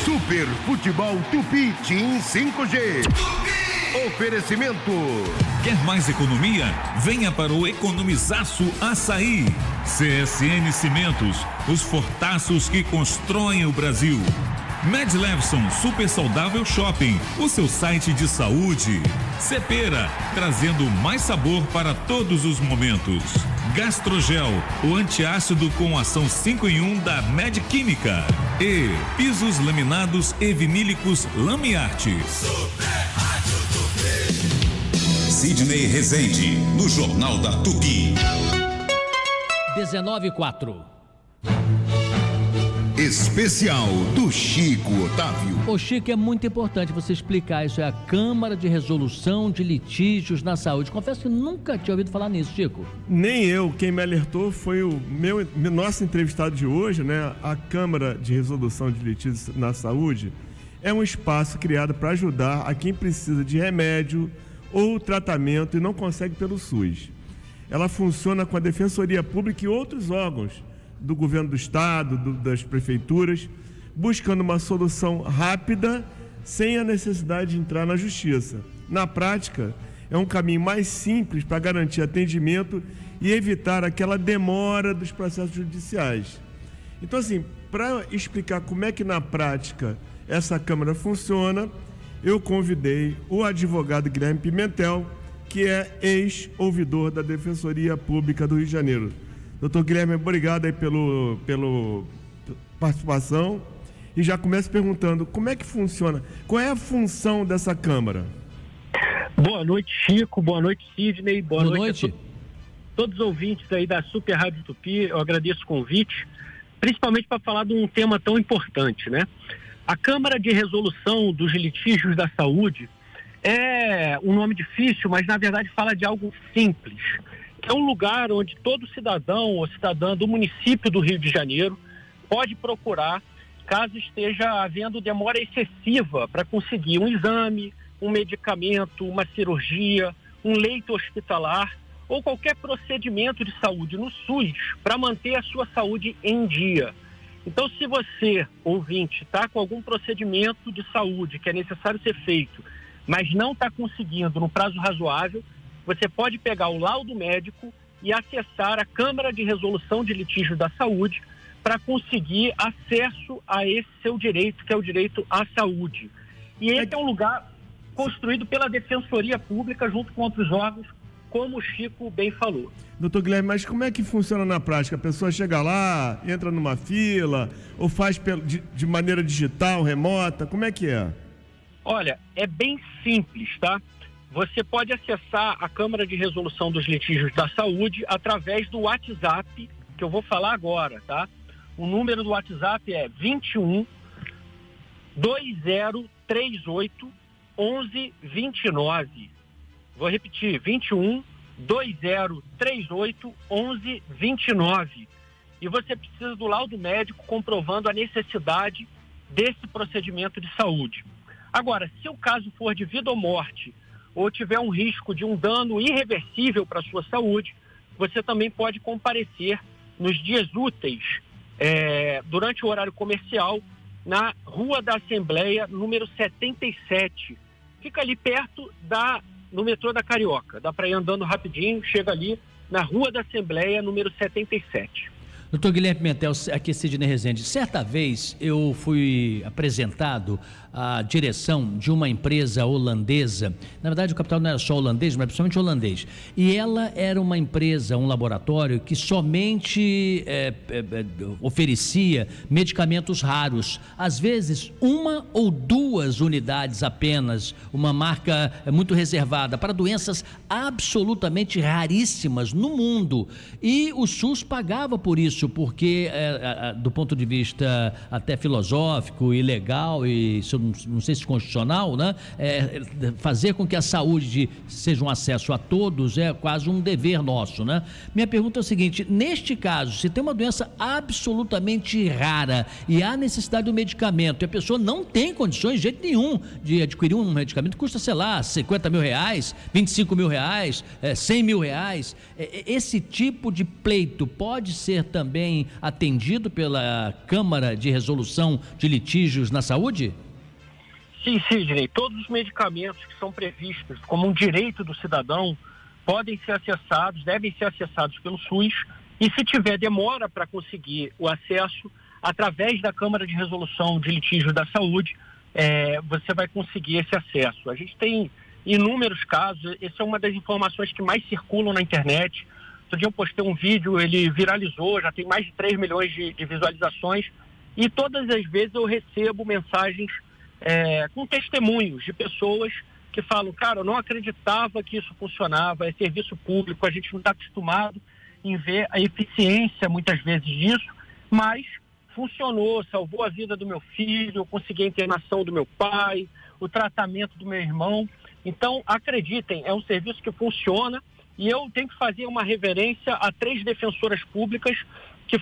Super Futebol Tupi Team 5G. Oferecimento. Quer mais economia? Venha para o Economizaço Açaí. CSN Cimentos, os fortaços que constroem o Brasil. Med Levson Super Saudável Shopping, o seu site de saúde. Cepera, trazendo mais sabor para todos os momentos. Gastrogel, o antiácido com ação 5 em 1 da Med Química. E pisos laminados e vinílicos Lamiarte. Sidney Rezende, no Jornal da Tupi. 19:04. Especial do Chico Otávio. Ô Chico, é muito importante você explicar isso. É a Câmara de Resolução de Litígios na Saúde. Confesso que nunca tinha ouvido falar nisso, Chico. Nem eu. Quem me alertou foi o nosso entrevistado de hoje, né? A Câmara de Resolução de Litígios na Saúde é um espaço criado para ajudar a quem precisa de remédio ou tratamento e não consegue pelo SUS. Ela funciona com a Defensoria Pública e outros órgãos do governo do estado, das prefeituras, buscando uma solução rápida, sem a necessidade de entrar na justiça. Na prática, é um caminho mais simples para garantir atendimento e evitar aquela demora dos processos judiciais. Então, assim, para explicar como é que na prática essa Câmara funciona, eu convidei o advogado Guilherme Pimentel, que é ex-ouvidor da Defensoria Pública do Rio de Janeiro. Doutor Guilherme, obrigado aí pela participação. E já começo perguntando, como é que funciona? Qual é a função dessa Câmara? Boa noite, Chico. Boa noite, Sidney. Boa noite. A todos os ouvintes aí da Super Rádio Tupi. Eu agradeço o convite, principalmente para falar de um tema tão importante, né? A Câmara de Resolução dos Litígios da Saúde é um nome difícil, mas na verdade fala de algo simples. É um lugar onde todo cidadão ou cidadã do município do Rio de Janeiro pode procurar caso esteja havendo demora excessiva para conseguir um exame, um medicamento, uma cirurgia, um leito hospitalar ou qualquer procedimento de saúde no SUS para manter a sua saúde em dia. Então, se você, ouvinte, está com algum procedimento de saúde que é necessário ser feito, mas não está conseguindo no prazo razoável, você pode pegar o laudo médico e acessar a Câmara de Resolução de Litígios da Saúde para conseguir acesso a esse seu direito, que é o direito à saúde. E esse é um lugar construído pela Defensoria Pública junto com outros órgãos, como o Chico bem falou. Doutor Guilherme, mas como é que funciona na prática? A pessoa chega lá, entra numa fila, ou faz de maneira digital, remota? Como é que é? Olha, é bem simples, tá? Você pode acessar a Câmara de Resolução dos Litígios da Saúde através do WhatsApp, que eu vou falar agora, tá? O número do WhatsApp é 21 2038 1129. Vou repetir, 21 2038 1129. E você precisa do laudo médico comprovando a necessidade desse procedimento de saúde. Agora, se o caso for de vida ou morte, ou tiver um risco de um dano irreversível para a sua saúde, você também pode comparecer nos dias úteis, durante o horário comercial, na Rua da Assembleia, número 77. Fica ali perto no metrô da Carioca. Dá para ir andando rapidinho, chega ali na Rua da Assembleia, número 77. Doutor Guilherme Pimentel, aqui Sidney Rezende. Certa vez eu fui apresentado a direção de uma empresa holandesa. Na verdade, o capital não era só holandês, mas principalmente holandês. E ela era uma empresa, um laboratório que somente oferecia medicamentos raros. Às vezes, 1 ou 2 unidades apenas, uma marca muito reservada para doenças absolutamente raríssimas no mundo. E o SUS pagava por isso, porque do ponto de vista até filosófico e legal e não sei se constitucional, né? Fazer com que a saúde seja um acesso a todos é quase um dever nosso, né? Minha pergunta é o seguinte: neste caso, se tem uma doença absolutamente rara e há necessidade do medicamento e a pessoa não tem condições de jeito nenhum de adquirir um medicamento que custa, sei lá, 50 mil reais, 25 mil reais, 100 mil reais, esse tipo de pleito pode ser também atendido pela Câmara de Resolução de Litígios na Saúde? Sim, Sidney, todos os medicamentos que são previstos como um direito do cidadão podem ser acessados, devem ser acessados pelo SUS, e se tiver demora para conseguir o acesso, através da Câmara de Resolução de Litígios da Saúde, você vai conseguir esse acesso. A gente tem inúmeros casos, essa é uma das informações que mais circulam na internet. Outro dia eu postei um vídeo, ele viralizou, já tem mais de 3 milhões de visualizações, e todas as vezes eu recebo mensagens com testemunhos de pessoas que falam: cara, eu não acreditava que isso funcionava, é serviço público, a gente não está acostumado em ver a eficiência muitas vezes disso, mas funcionou, salvou a vida do meu filho, eu consegui a internação do meu pai, o tratamento do meu irmão. Então, acreditem, é um serviço que funciona, e eu tenho que fazer uma reverência a 3 defensoras públicas que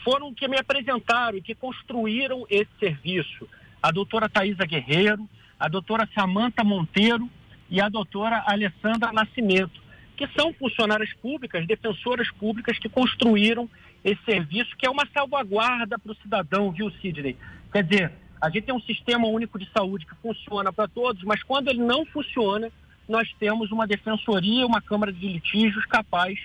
me apresentaram e que construíram esse serviço: a doutora Thaisa Guerreiro, a doutora Samanta Monteiro e a doutora Alessandra Nascimento, que são funcionárias públicas, defensoras públicas que construíram esse serviço, que é uma salvaguarda para o cidadão, viu, Sidney? Quer dizer, a gente tem um sistema único de saúde que funciona para todos, mas quando ele não funciona, nós temos uma defensoria, uma Câmara de Litígios capaz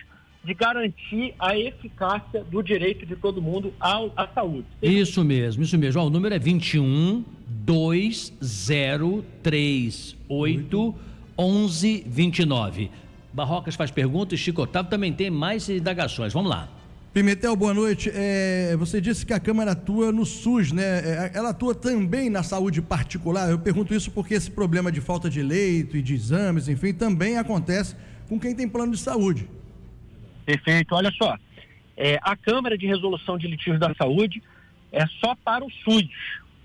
de garantir a eficácia do direito de todo mundo à saúde. Isso mesmo. Ó, o número é 21 2038 1129. Barrocas faz perguntas, Chico Otávio também tem mais indagações. Vamos lá. Pimentel, boa noite. Você disse que a Câmara atua no SUS, né? Ela atua também na saúde particular? Eu pergunto isso porque esse problema de falta de leito e de exames, enfim, também acontece com quem tem plano de saúde. Perfeito. Olha só, a Câmara de Resolução de Litígios da Saúde é só para o SUS,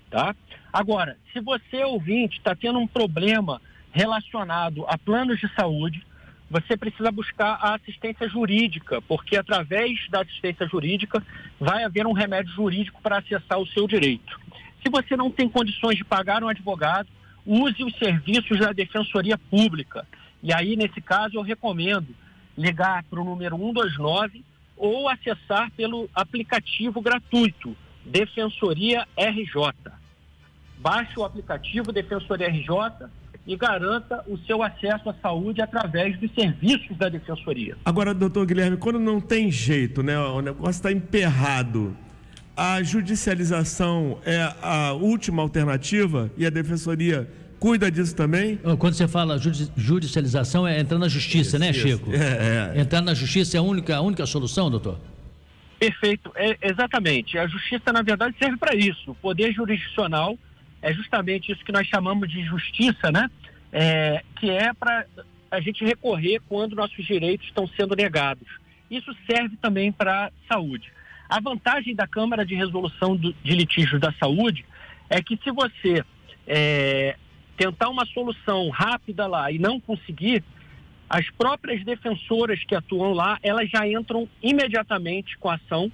tá? Agora, se você, ouvinte, está tendo um problema relacionado a planos de saúde, você precisa buscar a assistência jurídica, porque através da assistência jurídica vai haver um remédio jurídico para acessar o seu direito. Se você não tem condições de pagar um advogado, use os serviços da Defensoria Pública. E aí, nesse caso, eu recomendo ligar para o número 129 ou acessar pelo aplicativo gratuito Defensoria RJ. Baixe o aplicativo Defensoria RJ e garanta o seu acesso à saúde através dos serviços da Defensoria. Agora, doutor Guilherme, quando não tem jeito, né, o negócio está emperrado, a judicialização é a última alternativa e a Defensoria cuida disso também? Quando você fala judicialização, é entrar na justiça, né, Chico? Entrar na justiça é a única solução, doutor? Perfeito, exatamente. A justiça, na verdade, serve para isso. O poder jurisdicional é justamente isso que nós chamamos de justiça, né? Que é para a gente recorrer quando nossos direitos estão sendo negados. Isso serve também para a saúde. A vantagem da Câmara de Resolução de Litígios da Saúde é que se você tentar uma solução rápida lá e não conseguir, as próprias defensoras que atuam lá, elas já entram imediatamente com a ação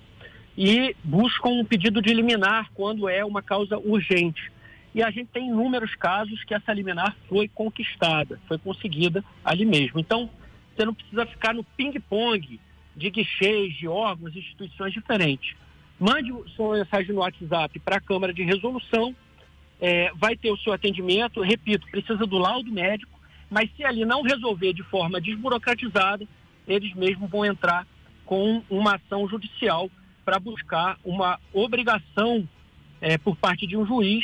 e buscam um pedido de liminar quando é uma causa urgente. E a gente tem inúmeros casos que essa liminar foi conquistada, foi conseguida ali mesmo. Então, você não precisa ficar no ping-pong de guichês, de órgãos, instituições diferentes. Mande sua mensagem no WhatsApp para a Câmara de Resolução, vai ter o seu atendimento. Repito, precisa do laudo médico, mas se ali não resolver de forma desburocratizada, eles mesmos vão entrar com uma ação judicial para buscar uma obrigação por parte de um juiz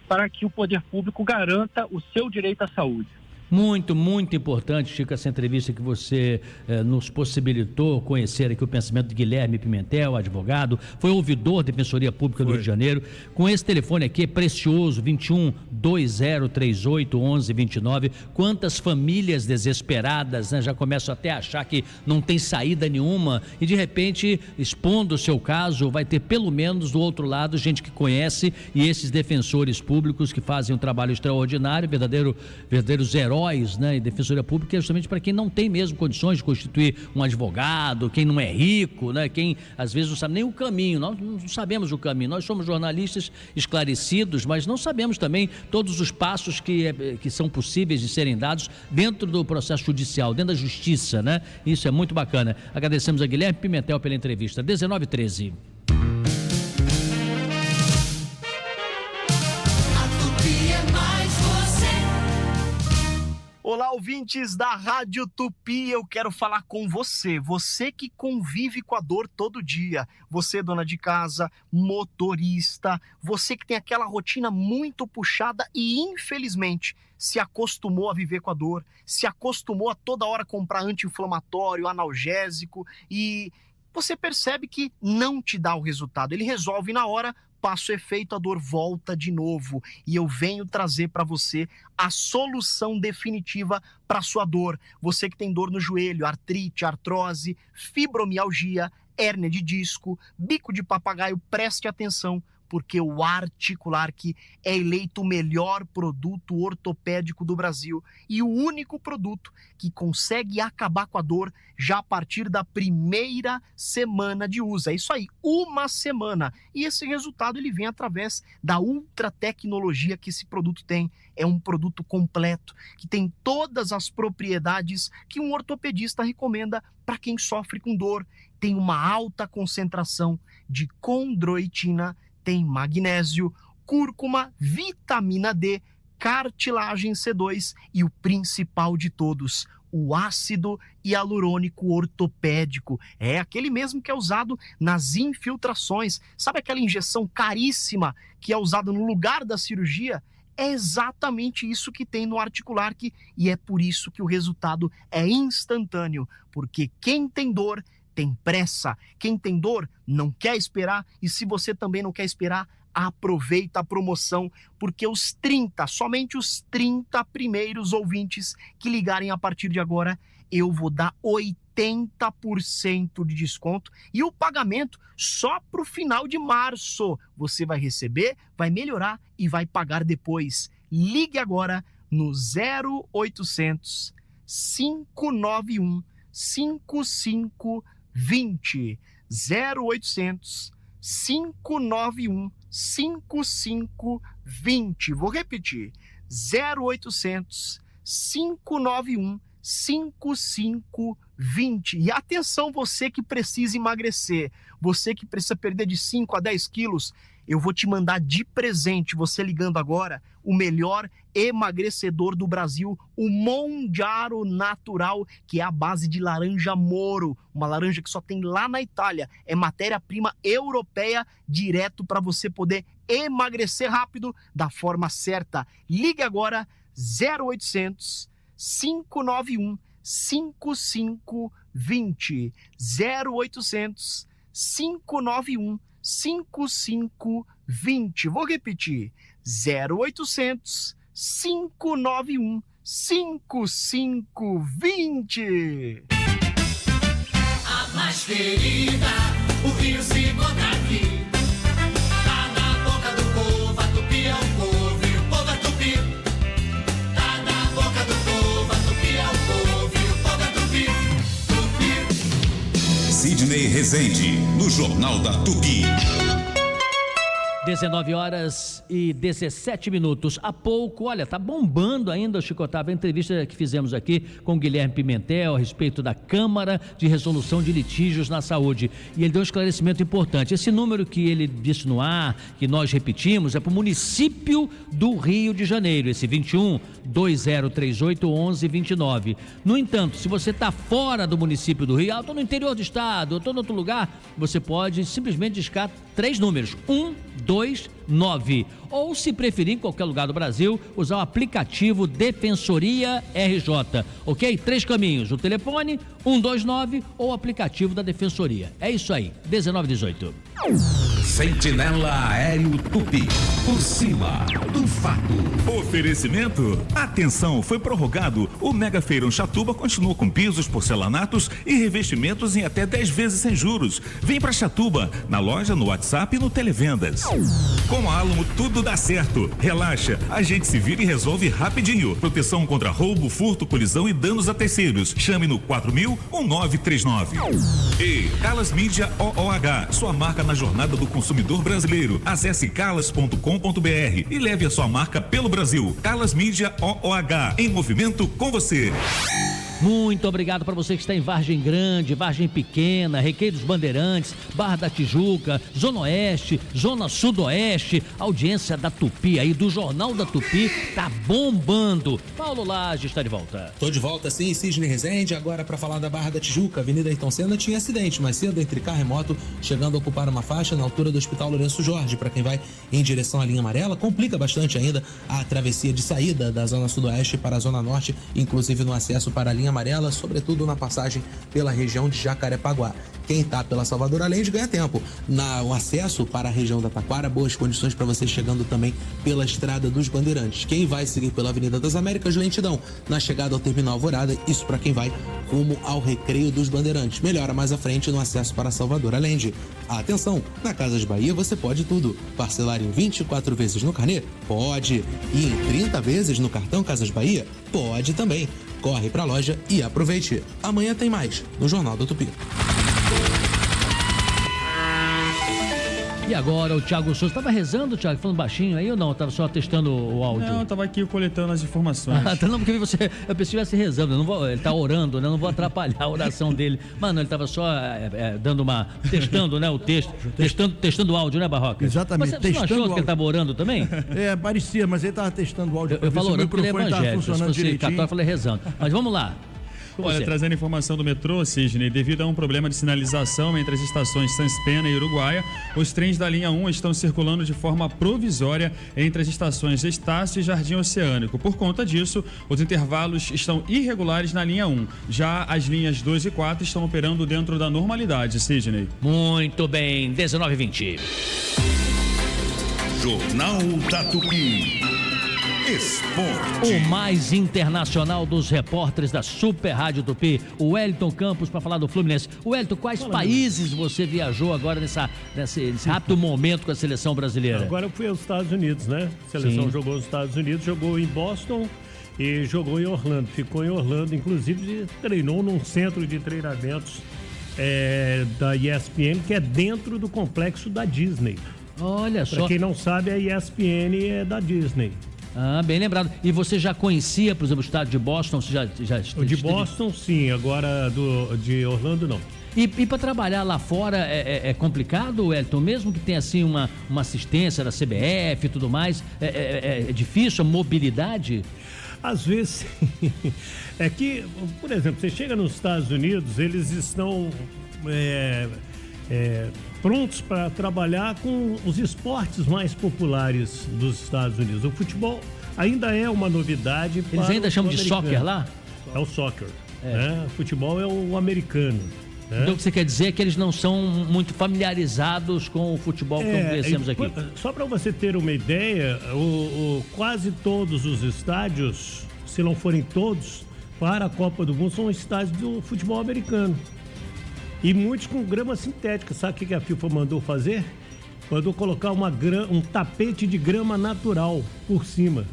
para que o poder público garanta o seu direito à saúde. Muito, muito importante, Chico, essa entrevista que você nos possibilitou conhecer aqui o pensamento de Guilherme Pimentel, advogado, foi ouvidor da Defensoria Pública do Rio de Janeiro. Com esse telefone aqui é precioso, 21-2038-1129. Quantas famílias desesperadas, né, já começam até a achar que não tem saída nenhuma e de repente, expondo o seu caso, vai ter pelo menos do outro lado gente que conhece e esses defensores públicos que fazem um trabalho extraordinário, verdadeiros heróis, né, e Defensoria Pública é justamente para quem não tem mesmo condições de constituir um advogado, quem não é rico, né, quem às vezes não sabe nem o caminho. Nós não sabemos o caminho, nós somos jornalistas esclarecidos, mas não sabemos também todos os passos que são possíveis de serem dados dentro do processo judicial, dentro da justiça, né? Isso é muito bacana. Agradecemos a Guilherme Pimentel pela entrevista. 19h13. Olá, ouvintes da Rádio Tupi, eu quero falar com você que convive com a dor todo dia, você dona de casa, motorista, você que tem aquela rotina muito puxada e infelizmente se acostumou a viver com a dor, se acostumou a toda hora comprar anti-inflamatório, analgésico e você percebe que não te dá o resultado, ele resolve na hora, passa o efeito, a dor volta de novo. E eu venho trazer para você a solução definitiva para sua dor. Você que tem dor no joelho, artrite, artrose, fibromialgia, hérnia de disco, bico de papagaio, preste atenção, porque o Articulark é eleito o melhor produto ortopédico do Brasil e o único produto que consegue acabar com a dor já a partir da primeira semana de uso. É isso aí, uma semana. E esse resultado ele vem através da ultra tecnologia que esse produto tem. É um produto completo, que tem todas as propriedades que um ortopedista recomenda para quem sofre com dor. Tem uma alta concentração de condroitina, tem magnésio, cúrcuma, vitamina D, cartilagem C2 e o principal de todos, o ácido hialurônico ortopédico. É aquele mesmo que é usado nas infiltrações. Sabe aquela injeção caríssima que é usada no lugar da cirurgia? É exatamente isso que tem no Articulark e é por isso que o resultado é instantâneo, porque quem tem dor tem pressa, quem tem dor não quer esperar e se você também não quer esperar, aproveita a promoção, porque somente os 30 primeiros ouvintes que ligarem a partir de agora, eu vou dar 80% de desconto e o pagamento só para o final de março. Você vai receber, vai melhorar e vai pagar depois. Ligue agora no 0800 591 5520 0800 591 5520. Vou repetir. 0800 591 5520. E atenção, você que precisa emagrecer, você que precisa perder de 5 a 10 quilos, eu vou te mandar de presente, você ligando agora, o melhor emagrecedor do Brasil, o Mondiaro Natural, que é a base de laranja moro, uma laranja que só tem lá na Itália, é matéria-prima europeia, direto para você poder emagrecer rápido, da forma certa. Ligue agora, 0800 591 5520, 0800 591 5520. Vou repetir, 0800 591 5520. A mais querida, o Rio se encontra aqui. Tá na boca do povo, a Tupi é o povo e o povo é Tupi. Tá na boca do povo, a Tupi é o povo e o povo é Tupi. Tupi. Sidney Rezende, no Jornal da Tupi. 19h17. Há pouco, olha, tá bombando ainda, Chico Otávio, a entrevista que fizemos aqui com o Guilherme Pimentel a respeito da Câmara de Resolução de Litígios na Saúde. E ele deu um esclarecimento importante. Esse número que ele disse no ar, que nós repetimos, é para o município do Rio de Janeiro, esse 21-2038-1129. No entanto, se você está fora do município do Rio, eu estou no interior do estado, eu estou em outro lugar, você pode simplesmente discar 3 números: 1, 2 129. Ou, se preferir, em qualquer lugar do Brasil, usar o aplicativo Defensoria RJ. Ok? 3 caminhos: o telefone 129 ou o aplicativo da Defensoria. É isso aí, 1918. Sentinela Aéreo Tupi, por cima do fato. Oferecimento. Atenção, foi prorrogado. O Mega Feirão Chatuba continua com pisos, porcelanatos e revestimentos em até 10 vezes sem juros. Vem pra Chatuba, na loja, no WhatsApp e no Televendas. Com a Alamo tudo dá certo. Relaxa, a gente se vira e resolve rapidinho. Proteção contra roubo, furto, colisão e danos a terceiros. Chame no 4000-1939. E Calas Mídia OOH, sua marca na jornada do consumidor brasileiro. Acesse calas.com.br e leve a sua marca pelo Brasil. Calas Mídia OOH, em movimento com você. Muito obrigado para você que está em Vargem Grande, Vargem Pequena, Requeiro dos Bandeirantes, Barra da Tijuca, Zona Oeste, Zona Sudoeste, audiência da Tupi aí, do Jornal da Tupi, tá bombando. Paulo Lage está de volta. Tô de volta sim, Sidney Rezende, agora para falar da Barra da Tijuca. Avenida Ayrton Senna tinha acidente mais cedo entre carro e moto, chegando a ocupar uma faixa na altura do Hospital Lourenço Jorge. Para quem vai em direção à linha amarela, complica bastante ainda a travessia de saída da Zona Sudoeste para a Zona Norte, inclusive no acesso para a linha amarela, sobretudo na passagem pela região de Jacarepaguá. Quem está pela Salvador Allende ganha tempo. O acesso para a região da Taquara, boas condições para você chegando também pela Estrada dos Bandeirantes. Quem vai seguir pela Avenida das Américas, lentidão na chegada ao Terminal Alvorada, isso para quem vai rumo ao Recreio dos Bandeirantes. Melhora mais à frente no acesso para Salvador Allende. Atenção, na Casas Bahia você pode tudo. Parcelar em 24 vezes no carnê? Pode. E em 30 vezes no cartão Casas Bahia? Pode também. Corre pra loja e aproveite. Amanhã tem mais no Jornal da Tupi. E agora o Thiago Souza, estava rezando, Thiago, falando baixinho aí ou não? Estava só testando o áudio? Não, eu estava aqui coletando as informações. Não, porque eu pensei que estivesse rezando, ele está orando, né? Eu não vou atrapalhar a oração dele. Mano, ele estava só dando testando, né, o texto, testando o áudio, né, Barroca? Exatamente, mas você não achou que ele estava orando também? Parecia, mas ele estava testando o áudio. Eu falo orando porque ele é evangélico, se fosse católico, eu falei rezando. Mas vamos lá. Olha, trazendo informação do metrô, Sidney, devido a um problema de sinalização entre as estações Sans Pena e Uruguaia, os trens da linha 1 estão circulando de forma provisória entre as estações Estácio e Jardim Oceânico. Por conta disso, os intervalos estão irregulares na linha 1. Já as linhas 2 e 4 estão operando dentro da normalidade, Sidney. Muito bem, 19h20. Jornal da Tupi. Esporte. O mais internacional dos repórteres da Super Rádio Tupi, o Wellington Campos, para falar do Fluminense. Wellington, quais países você viajou agora nesse rápido momento com a seleção brasileira? Agora eu fui aos Estados Unidos, né? A seleção jogou nos Estados Unidos, jogou em Boston e jogou em Orlando. Ficou em Orlando, inclusive treinou num centro de treinamentos da ESPN, que é dentro do complexo da Disney. Olha só. Para quem não sabe, a ESPN é da Disney. Ah, bem lembrado. E você já conhecia, por exemplo, o estado de Boston? Você o de Boston, sim. Agora, de Orlando, não. E para trabalhar lá fora é complicado, Wellington? Mesmo que tenha assim uma assistência da CBF e tudo mais, é difícil a mobilidade? Às vezes, é que, por exemplo, você chega nos Estados Unidos, eles estão prontos para trabalhar com os esportes mais populares dos Estados Unidos. O futebol ainda é uma novidade. Eles ainda chamam de soccer lá? É o soccer. Né? O futebol é o americano. Né? Então o que você quer dizer é que eles não são muito familiarizados com o futebol que conhecemos aqui. Só para você ter uma ideia, quase todos os estádios, se não forem todos, para a Copa do Mundo, são estádios do futebol americano. E muitos com grama sintética. Sabe o que a FIFA mandou fazer? Mandou colocar um tapete de grama natural por cima.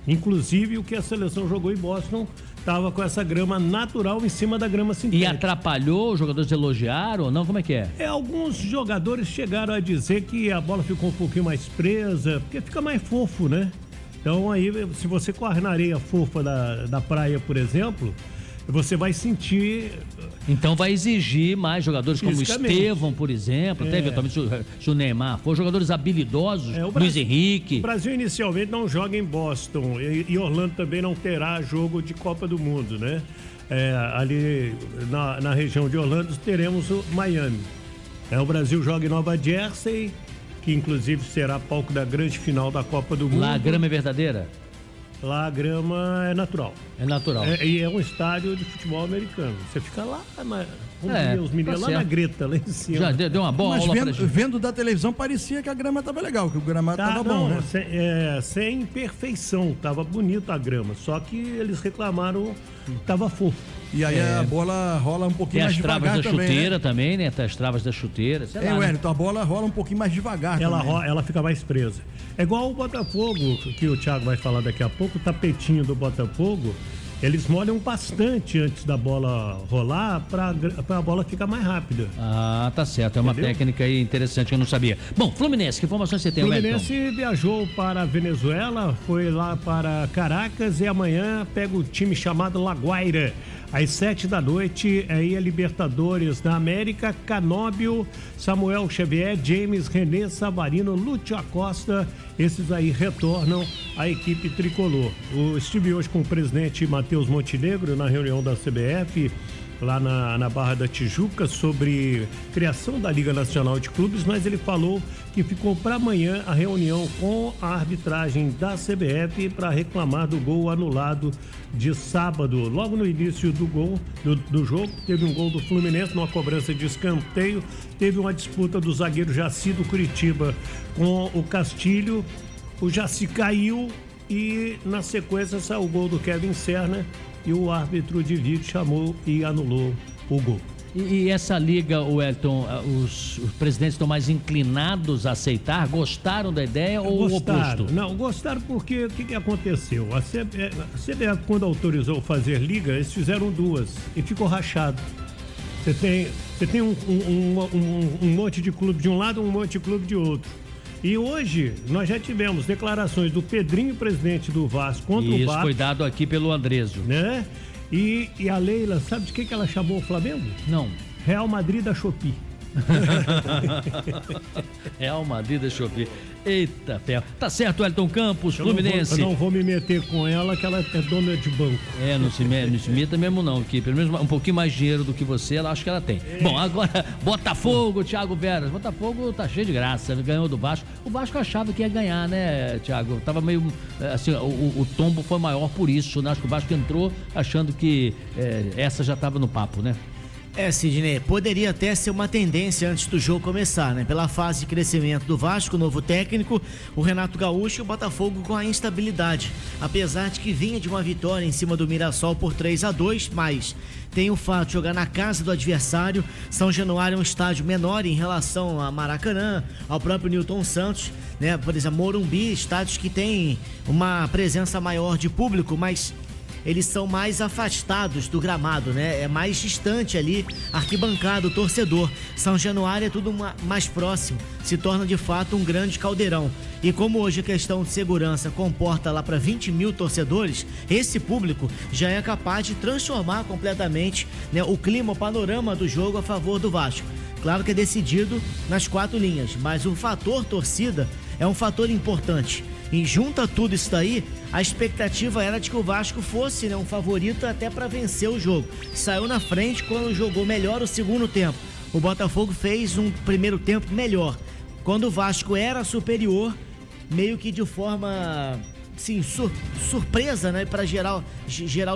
Inclusive o que a seleção jogou em Boston estava com essa grama natural em cima da grama sintética. E atrapalhou? Os jogadores elogiaram ou não? Como é que é? Alguns jogadores chegaram a dizer que a bola ficou um pouquinho mais presa, porque fica mais fofo, né? Então aí, se você corre na areia fofa da praia, por exemplo, você vai sentir... Então vai exigir mais jogadores como o Estevão, por exemplo, até eventualmente se o Neymar for, jogadores habilidosos, Luiz Henrique. O Brasil inicialmente não joga em Boston e Orlando também não terá jogo de Copa do Mundo, né? Ali na região de Orlando teremos o Miami. O Brasil joga em Nova Jersey que inclusive será palco da grande final da Copa do Mundo. Lá a grama é verdadeira? Lá a grama é natural. É natural. E é um estádio de futebol americano. Você fica lá, os meninos tá lá na certo. greta, lá em cima. Já deu uma boa aula pra gente. Vendo da televisão parecia que a grama tava legal, que o gramado tava bom, né? Sem imperfeição, tava bonita a grama. Só que eles reclamaram que tava fofo. E aí a bola rola um pouquinho mais devagar também. Tem as travas da chuteira também, né? Tem as travas da chuteira. Wellington, a bola rola um pouquinho mais devagar também. Ela fica mais presa. É igual o Botafogo, que o Thiago vai falar daqui a pouco, o tapetinho do Botafogo, eles molham bastante antes da bola rolar para a bola ficar mais rápida. Ah, tá certo. É uma técnica aí interessante que eu não sabia. Bom, Fluminense, que informações você tem, Wellington? Fluminense viajou para a Venezuela, foi lá para Caracas e amanhã pega o time chamado La Guaira. Às 7h, aí a Libertadores da América, Canóbio, Samuel Xavier, James, René Savarino, Lúcio Acosta, esses aí retornam à equipe tricolor. Eu estive hoje com o presidente Matheus Montenegro na reunião da CBF, lá na Barra da Tijuca, sobre criação da Liga Nacional de Clubes, mas ele falou que ficou para amanhã a reunião com a arbitragem da CBF para reclamar do gol anulado de sábado. Logo no início do jogo, teve um gol do Fluminense numa cobrança de escanteio, teve uma disputa do zagueiro Jaci do Curitiba com o Castilho, o Jaci caiu e na sequência saiu o gol do Kevin Serna e o árbitro de vídeo chamou e anulou o gol. E essa liga, Wellington, os presidentes estão mais inclinados a aceitar? Gostaram da ideia ou o oposto? Não, gostaram porque o que aconteceu? A CBF, quando autorizou fazer liga, eles fizeram duas e ficou rachado. Você tem um monte de clube de um lado, um monte de clube de outro. E hoje nós já tivemos declarações do Pedrinho, presidente do Vasco, contra o Vasco. Isso foi dado aqui pelo Andreso. Né? E a Leila, sabe de que ela chamou o Flamengo? Não. Real Madrid da Shopee. Real Madrid da Shopee. Eita, pé. Tá certo, Wellington Campos, Fluminense. Eu não vou me meter com ela, que ela é dona de banco. Não se meta mesmo não, que pelo menos um pouquinho mais dinheiro do que você, ela acha que ela tem. Bom, agora, Botafogo, Thiago Veras. Botafogo tá cheio de graça, ganhou do Vasco. O Vasco achava que ia ganhar, né, Thiago? Tava meio, assim, o tombo foi maior por isso, né? Acho que o Vasco entrou achando que essa já tava no papo, né? Sidney, poderia até ser uma tendência antes do jogo começar, né? Pela fase de crescimento do Vasco, novo técnico, o Renato Gaúcho e o Botafogo com a instabilidade. Apesar de que vinha de uma vitória em cima do Mirassol por 3-2, mas tem o fato de jogar na casa do adversário. São Januário é um estádio menor em relação a Maracanã, ao próprio Newton Santos, né? Por exemplo, Morumbi, estádios que tem uma presença maior de público, mas eles são mais afastados do gramado, né? É mais distante ali, arquibancada, o torcedor. São Januário é tudo mais próximo, se torna de fato um grande caldeirão. E como hoje a questão de segurança comporta lá para 20 mil torcedores, esse público já é capaz de transformar completamente, né, o clima, o panorama do jogo a favor do Vasco. Claro que é decidido nas 4 linhas, mas o fator torcida é um fator importante. E junta tudo isso daí, a expectativa era de que o Vasco fosse, né, um favorito até para vencer o jogo. Saiu na frente quando jogou melhor o segundo tempo. O Botafogo fez um primeiro tempo melhor. Quando o Vasco era superior, meio que de forma, sim, surpresa, né, para geral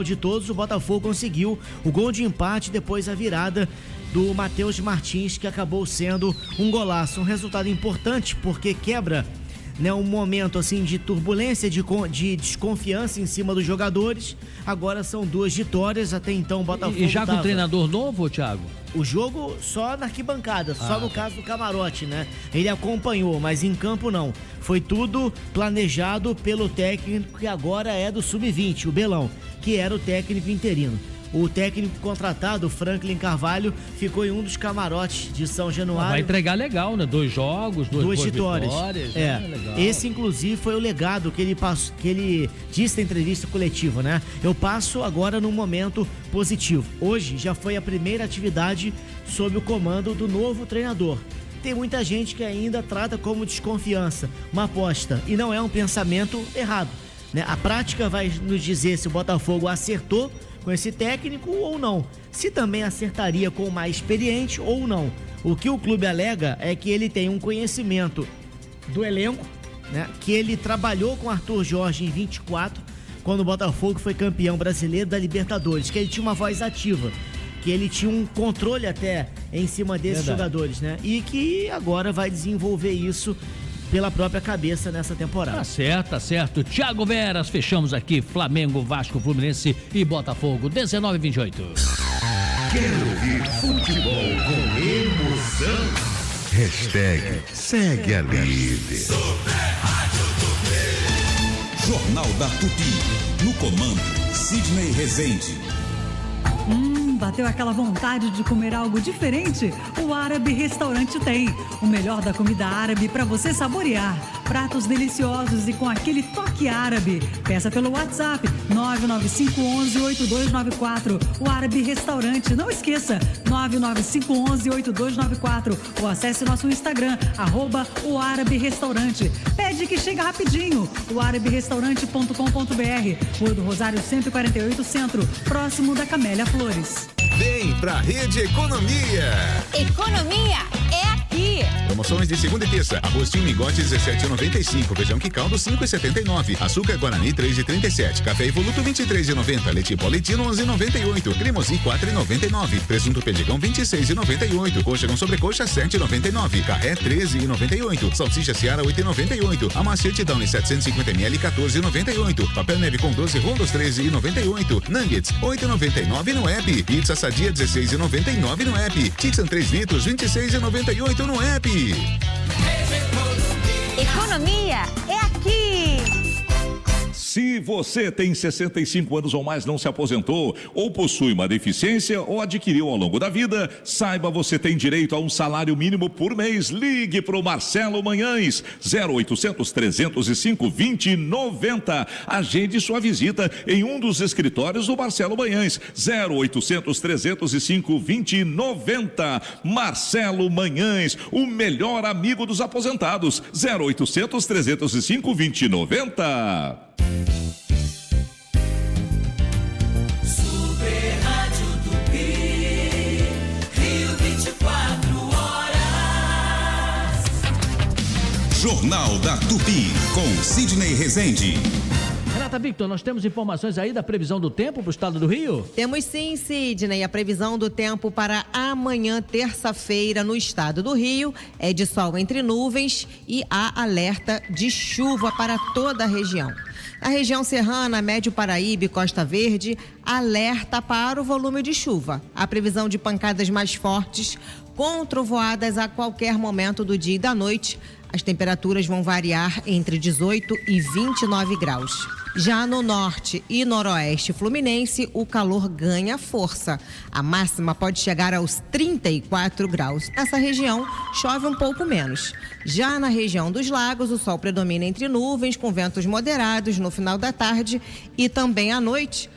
de todos, o Botafogo conseguiu o gol de empate, depois a virada do Matheus Martins, que acabou sendo um golaço. Um resultado importante porque quebra, né, um momento assim de turbulência, de desconfiança em cima dos jogadores. Agora são 2 vitórias, até então o Botafogo E já com treinador novo, Thiago? O jogo só na arquibancada, só no caso do camarote, né? Ele acompanhou, mas em campo não. Foi tudo planejado pelo técnico que agora é do Sub-20, o Belão, que era o técnico interino. O técnico contratado, Franklin Carvalho, ficou em um dos camarotes de São Januário. Vai entregar legal, né? 2 jogos, 2 vitórias. Legal. Esse, inclusive, foi o legado que ele disse na entrevista coletiva, né? Eu passo agora num momento positivo. Hoje já foi a primeira atividade sob o comando do novo treinador. Tem muita gente que ainda trata como desconfiança, uma aposta, e não é um pensamento errado, né? A prática vai nos dizer se o Botafogo acertou com esse técnico ou não, se também acertaria com o mais experiente ou não. O que o clube alega é que ele tem um conhecimento do elenco, né? Que ele trabalhou com Arthur Jorge em 24, quando o Botafogo foi campeão brasileiro da Libertadores, que ele tinha uma voz ativa, que ele tinha um controle até em cima desses jogadores, né? E que agora vai desenvolver isso pela própria cabeça nessa temporada. Tá certo, tá certo. Thiago Veras, fechamos aqui Flamengo, Vasco, Fluminense e Botafogo, 19h28. Quero ouvir futebol com emoção. Hashtag segue a líder. Jornal da Tupi. No comando, Sidney Rezende. Bateu aquela vontade de comer algo diferente? O Árabe Restaurante tem. O melhor da comida árabe para você saborear. Pratos deliciosos e com aquele toque árabe. Peça pelo WhatsApp 99511-8294. O Árabe Restaurante. Não esqueça, 99511-8294. Ou acesse nosso Instagram, @o Árabe Restaurante. Pede que chega rapidinho. O araberestaurante.com.br. Rua do Rosário 148 Centro, próximo da Camélia Flores. Vem pra Rede Economia. Economia é aqui. Promoções de segunda e terça. Arroz Mingote 17,95. Feijão Quicaldo 5,79. Açúcar Guarani 3,37. Café Evoluto 23,90. Leite Politino 11,98. Cremosi 4,99. Presunto Perdigão 26,98. Coxa com sobrecoxa 7,99. Carré 13,98. Salsicha Seara 8,98. Amacete Downy 750ml 14,98. Papel neve com 12 rolos 13,98. Nuggets 8,99 no app. Pizza Sadia 16,99 no app. Tixan 3 litros 26,98 no app. Economia é aqui. Se você tem 65 anos ou mais, não se aposentou, ou possui uma deficiência, ou adquiriu ao longo da vida, saiba, você tem direito a um salário mínimo por mês. Ligue para o Marcelo Manhães, 0800-305-2090. Agende sua visita em um dos escritórios do Marcelo Manhães, 0800-305-2090. Marcelo Manhães, o melhor amigo dos aposentados, 0800-305-2090. Super Rádio Tupi, Rio 24 horas. Jornal da Tupi, com Sidney Rezende. Renata Victor, nós temos informações aí da previsão do tempo para o estado do Rio? Temos sim, Sidney. A previsão do tempo para amanhã, terça-feira, no estado do Rio é de sol entre nuvens e há alerta de chuva para toda a região. Na região serrana, Médio Paraíba e Costa Verde, alerta para o volume de chuva. A previsão de pancadas mais fortes, com trovoadas a qualquer momento do dia e da noite. As temperaturas vão variar entre 18 e 29 graus. Já no norte e noroeste fluminense, o calor ganha força. A máxima pode chegar aos 34 graus. Nessa região, chove um pouco menos. Já na região dos lagos, o sol predomina entre nuvens, com ventos moderados no final da tarde e também à noite.